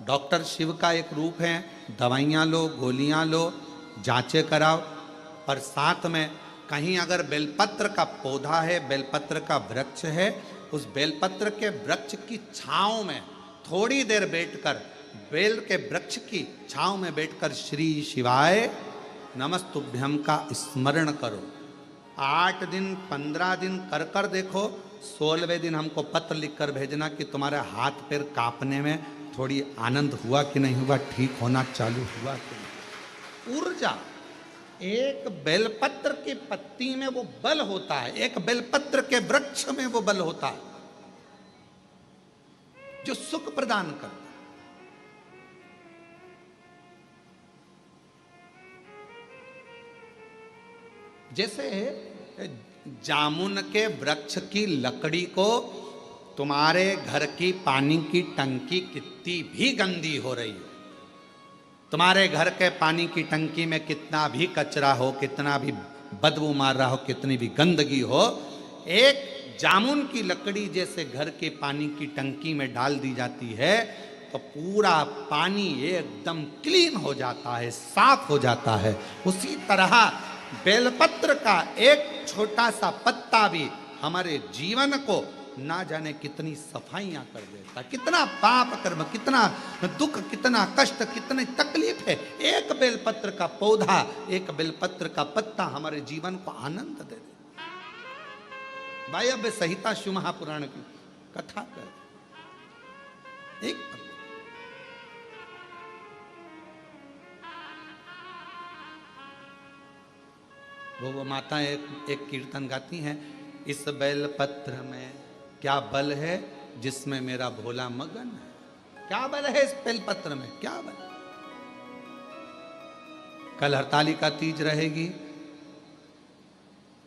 डॉक्टर शिव का एक रूप है, दवाइयाँ लो, गोलियाँ लो, जांचें कराओ, पर साथ में कहीं अगर बेलपत्र का पौधा है, बेलपत्र का वृक्ष है, उस बेलपत्र के वृक्ष की छांव में थोड़ी देर बैठकर, बेल के वृक्ष की छांव में बैठकर श्री शिवाय नमस्तुभ्यम का स्मरण करो। 8 दिन 15 दिन कर कर देखो, 16वें दिन हमको पत्र लिखकर भेजना कि तुम्हारे हाथ पैर कांपने में थोड़ी आनंद हुआ कि नहीं हुआ, ठीक होना चालू हुआ कि नहीं। ऊर्जा, एक बेलपत्र की पत्ती में वो बल होता है, एक बेलपत्र के वृक्ष में वो बल होता है जो सुख प्रदान करता है। जैसे जामुन के वृक्ष की लकड़ी को तुम्हारे घर की पानी की टंकी कितनी भी गंदी हो रही हो, तुम्हारे घर के पानी की टंकी में कितना भी कचरा हो, कितना भी बदबू मार रहा हो, कितनी भी गंदगी हो, एक जामुन की लकड़ी जैसे घर के पानी की टंकी में डाल दी जाती है तो पूरा पानी एकदम क्लीन हो जाता है, साफ हो जाता है। उसी तरह बेलपत्र का एक छोटा सा पत्ता भी हमारे जीवन को ना जाने कितनी सफाइयां कर देता, कितना पाप कर्म, कितना दुख, कितना कष्ट, कितनी तकलीफ है। एक बेलपत्र का पौधा, एक बेलपत्र का पत्ता हमारे जीवन को आनंद दे दे। वायव्य संहिता शिव महापुराण की कथा कर, एक वो माता एक कीर्तन गाती हैं, इस बेलपत्र में क्या बल है जिसमें मेरा भोला मगन है। क्या बल है इस बेलपत्र में, क्या बल। कल हरतालिका तीज रहेगी,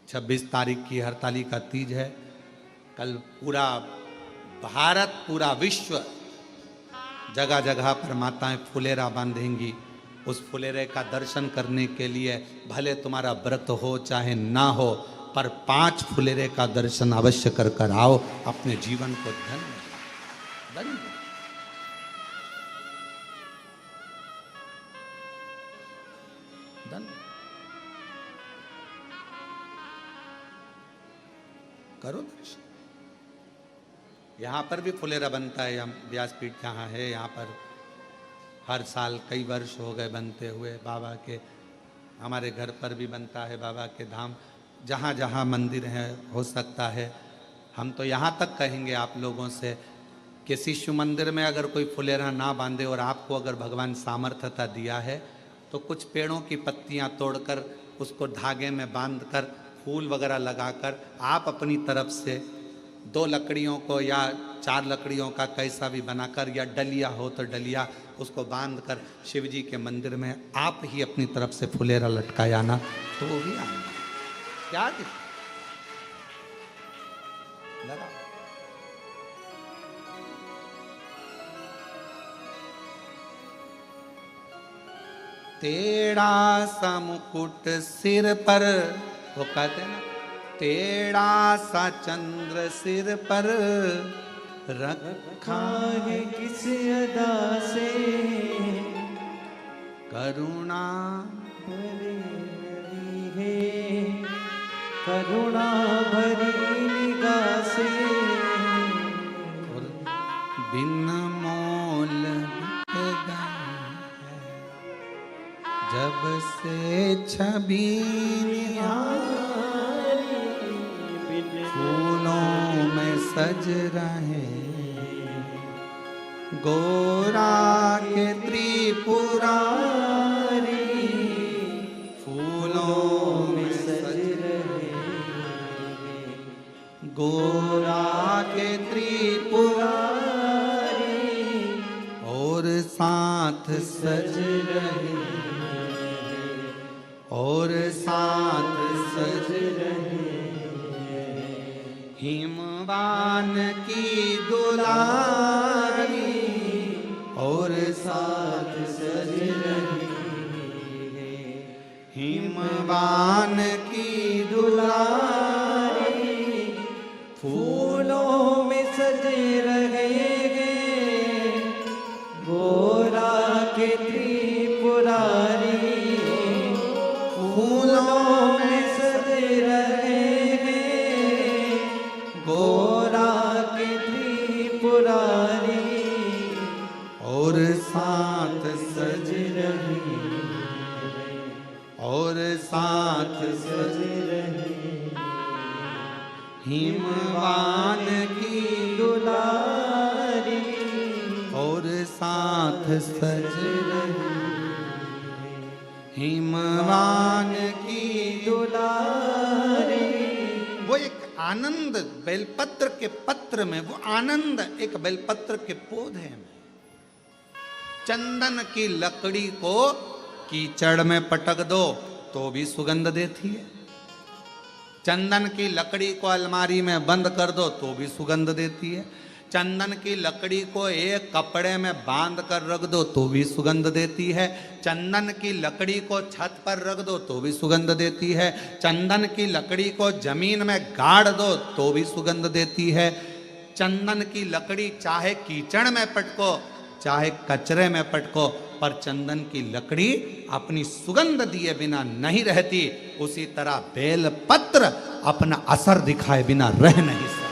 26 तारीख की हरतालिका तीज है। कल पूरा भारत, पूरा विश्व, जगह जगह पर माताएं फुलेरा बांधेंगी। उस फुलेरे का दर्शन करने के लिए भले तुम्हारा व्रत हो चाहे ना हो, पर 5 फुलेरे का दर्शन अवश्य कर कर आओ, अपने जीवन को धन्य धन्य धन्य करो दर्शन। यहाँ पर भी फुलेरा बनता है, यहाँ व्यासपीठ जहाँ है, यहाँ पर हर साल कई वर्ष हो गए बनते हुए। बाबा के, हमारे घर पर भी बनता है, बाबा के धाम जहाँ जहाँ मंदिर हैं हो सकता है। हम तो यहाँ तक कहेंगे आप लोगों से, किसी शिव मंदिर में अगर कोई फुलेरा ना बांधे और आपको अगर भगवान सामर्थ्यता दिया है तो कुछ पेड़ों की पत्तियाँ तोड़कर उसको धागे में बांधकर फूल वगैरह लगाकर आप अपनी तरफ से 2 लकड़ियों को या 4 लकड़ियों का कैसा भी बनाकर, या डलिया हो तो डलिया, उसको बांधकर शिव जी के मंदिर में आप ही अपनी तरफ से फुलेरा लटकायाना, तो वो भी आना क्या लगा। टेढ़ा सा मुकुट सिर पर, वो कहते हैं ना, टेढ़ा सा चंद्र सिर पर रखा है किस अदा से, करुणा भरी है करुणा भरी निगाह से, और बिन मोल बिक गए जब से छवि फूलों में सज रहे, गोरा के त्रिपुरारी फूलों में सज रहे, गोरा के त्रिपुरारी और साथ सज रहे, और साथ सज रहे, हिमवान की दुलारी और साथ सज रही है, हिमवान की दुलारी फूलों में सजे रहेंगे, गोरा के त्रिपुरारी फूलों में सजे हिमवान की दुलारी और साथ सज रही हिमवान की दुलारी। वो एक आनंद बेलपत्र के पत्र में, वो आनंद एक बेलपत्र के पौधे में। चंदन की लकड़ी को कीचड़ में पटक दो तो भी सुगंध देती है। चंदन की लकड़ी को अलमारी में बंद कर दो तो भी सुगंध देती है। चंदन की लकड़ी को एक कपड़े में बांध कर रख दो तो भी सुगंध देती है। चंदन की लकड़ी को छत पर रख दो तो भी सुगंध देती है। चंदन की लकड़ी को जमीन में गाड़ दो तो भी सुगंध देती है। चंदन की लकड़ी चाहे कीचड़ में पटको चाहे कचरे में पटको, पर चंदन की लकड़ी अपनी सुगंध दिए बिना नहीं रहती। उसी तरह बेलपत्र अपना असर दिखाए बिना रह नहीं सकता।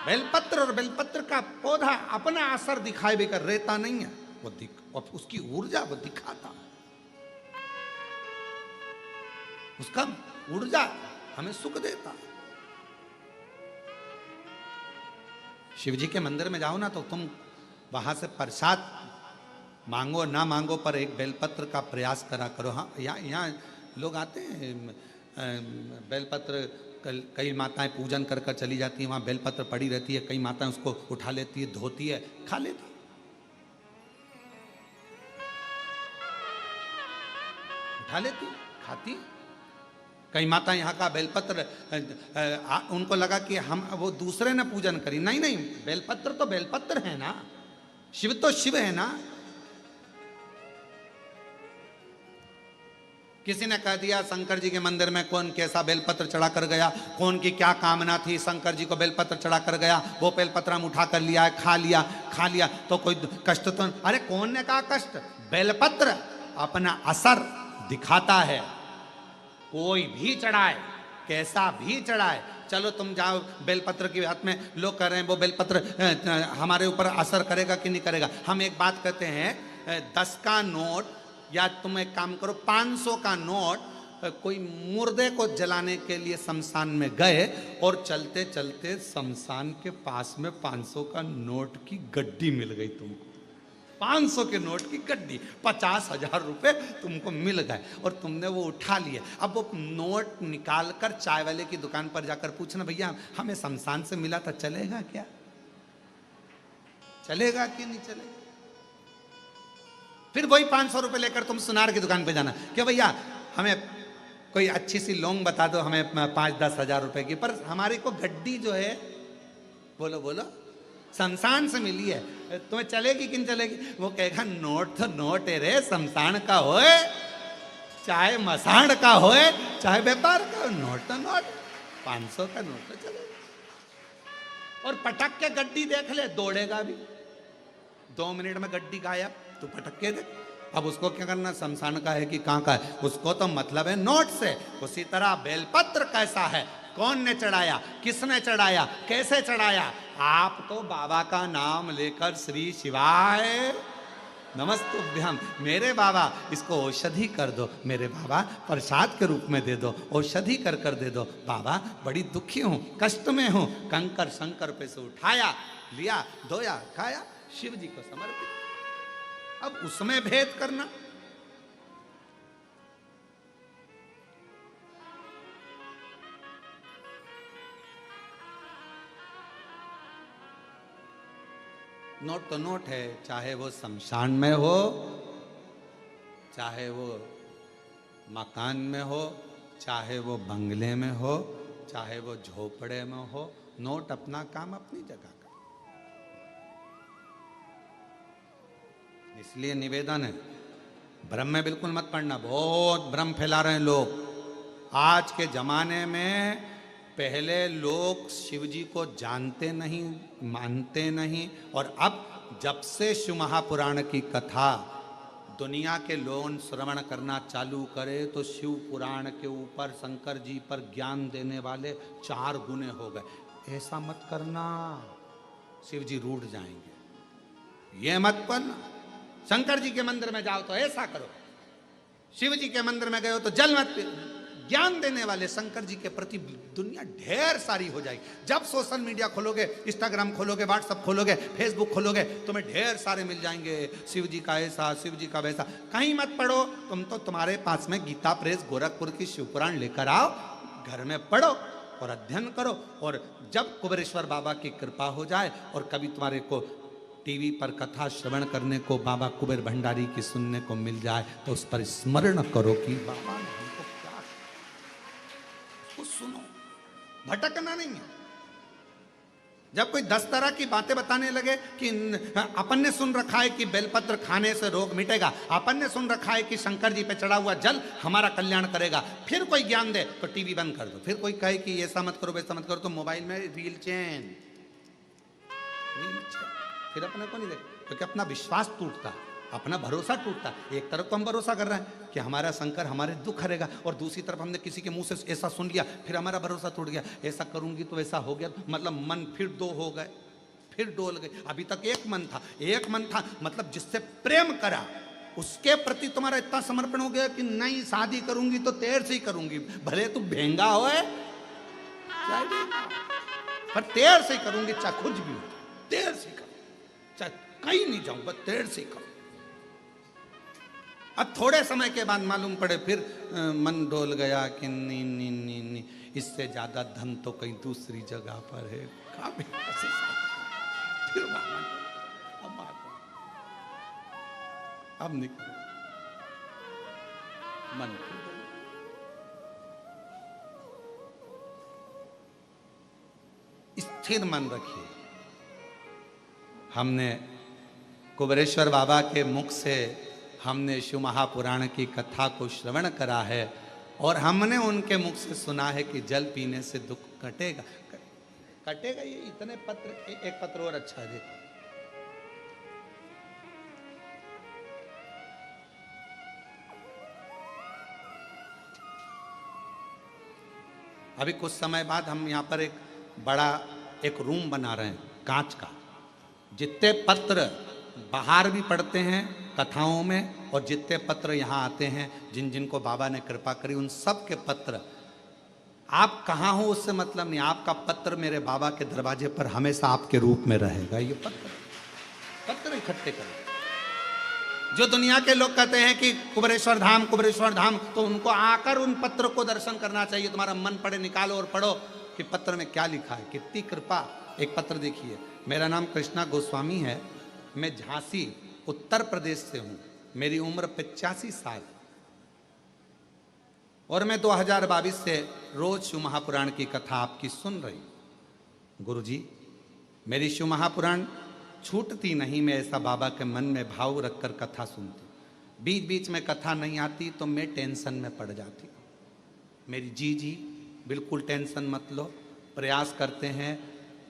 बेलपत्र और बेलपत्र का पौधा अपना असर दिखाए बिना रहता नहीं है। वो उसकी ऊर्जा वो दिखाता, उसका ऊर्जा हमें सुख देता। शिव जी के मंदिर में जाओ ना तो तुम वहां से प्रसाद मांगो ना मांगो, पर एक बेलपत्र का प्रयास करा करो। हाँ, यहाँ लोग आते हैं, बेलपत्र कई माताएं पूजन कर कर चली जाती हैं, वहाँ बेलपत्र पड़ी रहती है, कई माताएं उसको उठा लेती है, धोती है, खा लेती है। उठा लेती, खाती। कई माता यहाँ का बेलपत्र उनको लगा कि हम वो दूसरे ने पूजन करी। नहीं नहीं, बेलपत्र तो बेलपत्र है ना, शिव तो शिव है ना। किसी ने कह दिया शंकर जी के मंदिर में कौन कैसा बेलपत्र चढ़ा कर गया, कौन की क्या कामना थी, शंकर जी को बेलपत्र चढ़ा कर गया, वो बेलपत्र हम उठा कर लिया है, खा लिया तो कोई कष्ट तो। अरे कौन ने कहा कष्ट? बेलपत्र अपना असर दिखाता है। कोई भी चढ़ाए, कैसा भी चढ़ाए, चलो तुम जाओ बेलपत्र की बात में लोग कह रहे हैं वो बेलपत्र हमारे ऊपर असर करेगा कि नहीं करेगा। हम एक बात कहते हैं, 10 का नोट या तुम एक काम करो 500 का नोट, कोई मुर्दे को जलाने के लिए शमशान में गए और चलते चलते शमशान के पास में 500 का नोट की गड्डी मिल गई तुमको। 500 के नोट की गड्डी, 50,000 रुपए तुमको मिल गए और तुमने वो उठा लिए। अब वो नोट निकाल कर चाय वाले की दुकान पर जाकर पूछना, भैया हमें शमशान से मिला था, चलेगा क्या? चलेगा कि नहीं चलेगा? फिर वही 500 रुपए लेकर तुम सुनार की दुकान पे जाना, क्या भैया हमें कोई अच्छी सी लौंग बता दो, हमें 5-10 हजार रुपए की, पर हमारी को गड्डी जो है बोलो बोलो शमशान से मिली है, तुम्हें चलेगी कि नहीं चलेगी? वो कहेगा नोट तो नोट है रे, शमशान का होए चाहे मसाण का होए चाहे व्यापार का, नोट तो नोट, 500 का नोट तो चलेगा। और पटक के गड्डी देख ले, दौड़ेगा भी, 2 मिनट में गड्डी गायब, तू पटक के देख। अब उसको क्या करना, शमशान का है कि कहाँ का है, उसको तो मतलब है नोट से। उसी तरह बेलपत्र कैसा है, कौन ने चढ़ाया, किसने चढ़ाया, कैसे चढ़ाया? आप तो बाबा का नाम लेकर श्री शिवाय नमस्तुभ्यम, मेरे बाबा इसको औषधि कर दो, मेरे बाबा प्रसाद के रूप में दे दो, औषधि कर कर दे दो। बाबा बड़ी दुखी हूँ, कष्ट में हूँ, कंकर शंकर पे से उठाया, लिया, धोया, खाया, शिव जी को समर्पित। अब उसमें भेद करना, नोट तो नोट है, चाहे वो शमशान में हो, चाहे वो मकान में हो, चाहे वो बंगले में हो, चाहे वो झोपड़े में हो, नोट अपना काम अपनी जगह का। इसलिए निवेदन है, भ्रम में बिल्कुल मत पड़ना। बहुत भ्रम फैला रहे हैं लोग आज के जमाने में। पहले लोग शिव जी को जानते नहीं, मानते नहीं, और अब जब से शिव महापुराण की कथा दुनिया के लोग श्रवण करना चालू करे तो शिव पुराण के ऊपर शंकर जी पर ज्ञान देने वाले 4 गुने हो गए। ऐसा मत करना, शिव जी रूठ जाएंगे, ये मत करना। शंकर जी के मंदिर में जाओ तो ऐसा करो, शिव जी के मंदिर में गए हो तो जल मत ज्ञान देने वाले शंकर जी के प्रति दुनिया ढेर सारी हो जाएगी। जब सोशल मीडिया खोलोगे, इंस्टाग्राम खोलोगे, व्हाट्सएप खोलोगे, फेसबुक खोलोगे, तुम्हें ढेर सारे मिल जाएंगे। शिव जी का ऐसा, शिव जी का वैसा। कहीं मत पढ़ो, तुम तो तुम्हारे पास में गीता प्रेस गोरखपुर की शिव पुराण लेकर आओ, घर में पढ़ो और अध्ययन करो। और जब कुबेरेश्वर बाबा की कृपा हो जाए और कभी तुम्हारे को टीवी पर कथा श्रवण करने को बाबा कुबेर भंडारी की सुनने को मिल जाए, तो उस पर स्मरण करो कि बाबा ने हमको क्या, उसको सुनो, भटकना नहीं है। जब कोई 10 तरह की बातें बताने लगे कि अपन ने सुन रखा है कि बेलपत्र खाने से रोग मिटेगा, अपन ने सुन रखा है कि शंकर जी पे चढ़ा हुआ जल हमारा कल्याण करेगा, फिर कोई ज्ञान दे तो टीवी बंद कर दो। फिर कोई कहे कि ऐसा मत करो, वैसा मत करो, तो मोबाइल में रील चैन, फिर अपने को नहीं लगे, क्योंकि अपना विश्वास टूटता, अपना भरोसा टूटता। एक तरफ तो हम भरोसा कर रहे हैं कि हमारा शंकर हमारे दुख हरेगा, और दूसरी तरफ हमने किसी के मुंह से ऐसा सुन लिया, फिर हमारा भरोसा टूट गया, ऐसा करूंगी तो ऐसा हो गया, मतलब मन फिर दो हो गए, फिर डोल गए। अभी तक एक मन था, मतलब जिससे प्रेम करा उसके प्रति तुम्हारा इतना समर्पण हो गया कि नहीं, शादी करूंगी तो तेर से ही करूंगी, भले तू भेंगा हो पर तेर से ही करूंगी, चाहे कुछ भी हो, तेर से करूंगी, चाहे कहीं नहीं जाऊं, बस तेर से करूं। अब थोड़े समय के बाद मालूम पड़े, फिर मन डोल गया कि नहीं नहीं नहीं नहीं, इससे ज्यादा धन तो कहीं दूसरी जगह पर है। फिर अब निकल मन, स्थिर मन रखिए। हमने कुबेरेश्वर बाबा के मुख से हमने शिव महापुराण की कथा को श्रवण करा है, और हमने उनके मुख से सुना है कि जल पीने से दुख कटेगा। कटेगा ये इतने पत्र, एक पत्र और अच्छा है, देखो। अभी कुछ समय बाद हम यहाँ पर एक बड़ा एक रूम बना रहे हैं कांच का, जितने पत्र बाहर भी पढ़ते हैं कथाओं में, और जितने पत्र यहाँ आते हैं, जिन जिनको बाबा ने कृपा करी, उन सब के पत्र, आप कहाँ हो उससे मतलब नहीं, आपका पत्र मेरे बाबा के दरवाजे पर हमेशा आपके रूप में रहेगा। ये पत्र इकट्ठे करें। जो दुनिया के लोग कहते हैं कि कुबेरेश्वर धाम, तो उनको आकर उन पत्र को दर्शन करना चाहिए। तुम्हारा मन पड़े, निकालो और पढ़ो कि पत्र में क्या लिखा है, कितनी कृपा। एक पत्र देखिए, मेरा नाम कृष्णा गोस्वामी है, मैं झांसी उत्तर प्रदेश से हूँ, मेरी उम्र 85 साल, और मैं 2022 से रोज शिव महापुराण की कथा आपकी सुन रही हूँ। गुरुजी, मेरी शिव महापुराण छूटती नहीं, मैं ऐसा बाबा के मन में भाव रखकर कथा सुनती। बीच बीच में कथा नहीं आती तो मैं टेंशन में पड़ जाती हूँ। मेरी जी बिल्कुल टेंशन मत लो, प्रयास करते हैं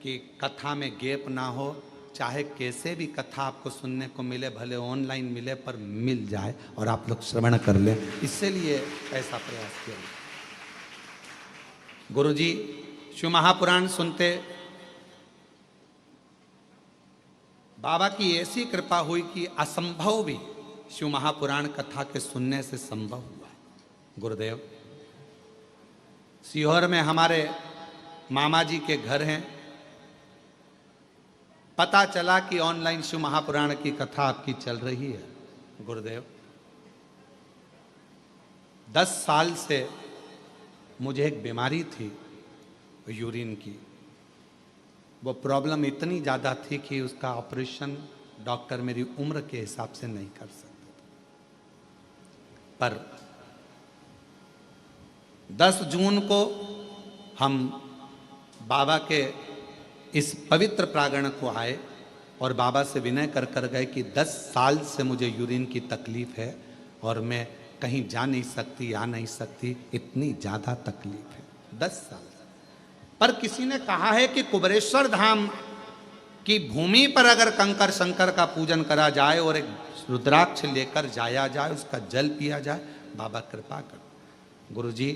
कि कथा में गैप ना हो, चाहे कैसे भी कथा आपको सुनने को मिले, भले ऑनलाइन मिले पर मिल जाए और आप लोग श्रवण कर लें, इसलिए ऐसा प्रयास किया। गुरुजी, शिव महापुराण सुनते बाबा की ऐसी कृपा हुई कि असंभव भी शिव महापुराण कथा के सुनने से संभव हुआ। गुरुदेव, सीहोर में हमारे मामा जी के घर हैं, पता चला कि ऑनलाइन शिव महापुराण की कथा आपकी चल रही है। गुरुदेव, 10 साल से मुझे एक बीमारी थी यूरिन की, वो प्रॉब्लम इतनी ज़्यादा थी कि उसका ऑपरेशन डॉक्टर मेरी उम्र के हिसाब से नहीं कर सकते, पर 10 जून को हम बाबा के इस पवित्र प्रांगण को आए और बाबा से विनय कर कर गए कि 10 साल से मुझे यूरिन की तकलीफ है और मैं कहीं जा नहीं सकती, आ नहीं सकती, इतनी ज़्यादा तकलीफ है। 10 साल। पर किसी ने कहा है कि कुबेरेश्वर धाम की भूमि पर अगर कंकर शंकर का पूजन करा जाए और एक रुद्राक्ष लेकर जाया जाए, उसका जल पिया जाए, बाबा कृपा कर। गुरुजी,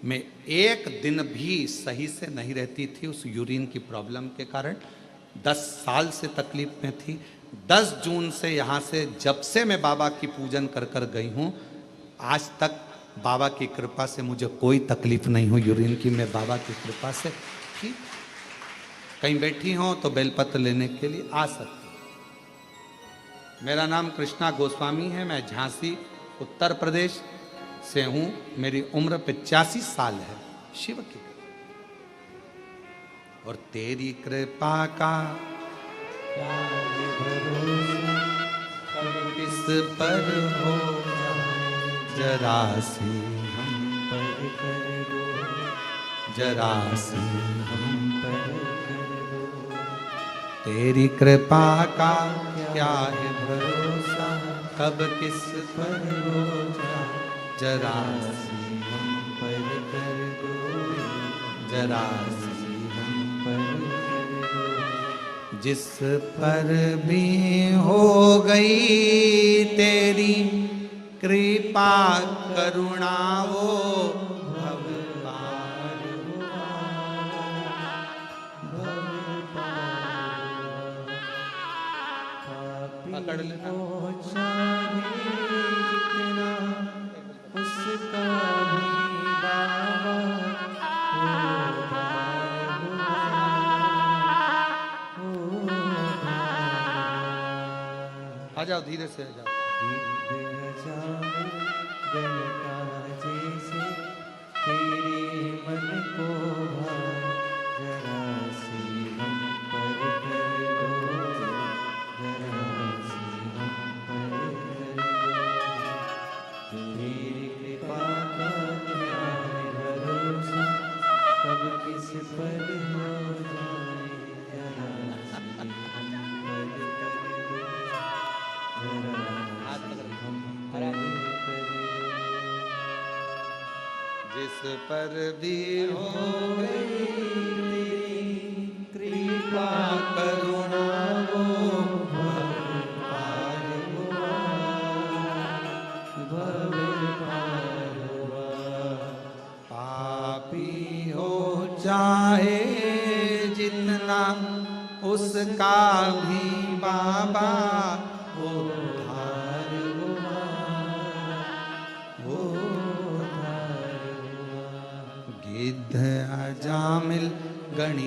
मैं एक दिन भी सही से नहीं रहती थी उस यूरिन की प्रॉब्लम के कारण, 10 साल से तकलीफ में थी। 10 जून से यहाँ से जब से मैं बाबा की पूजन कर कर गई हूँ, आज तक बाबा की कृपा से मुझे कोई तकलीफ नहीं हुई यूरिन की, मैं बाबा की कृपा से ठीक। कहीं बैठी हो तो बेलपत्र लेने के लिए आ सकती। मेरा नाम कृष्णा गोस्वामी है, मैं झांसी उत्तर प्रदेश से हूं। मेरी उम्र 85 साल है, शिव की कृपा। और तेरी कृपा का क्या है भरोसा, कब किस पर हो जरा सी हम पर कर दो, जरा सी हम। पर कर दो। तेरी कृपा का क्या है भरोसा, कब किस पर हो जरा सी हम पर कर दो, जरा सी हम। पर कर दो। जिस पर भी हो गई तेरी कृपा करुणा वो भव पार हुआ, पकड़ लेना। हो चाहे जितना उसका भी बाबा उधार हुआ। आ जाओ, धीरे से आ जाओ। गण का जैसे तेरे मन को भाए, जरा सी हम पर कर दो, जरा सी हम पर कर दो। तेरी कृपा का क्या है भरोसा, कब किस पर हो जाए, जरा सी हम पर कर दो, जरा सी हम पर कर दो। जिस पर भी हो गई कृपा करुणा वो पार हुआ, भव पार हुआ। पापी हो चाहे जितना उसका भी बाबा उद्धार हुआ, उद्धार हुआ। गिद्ध अजामिल गणि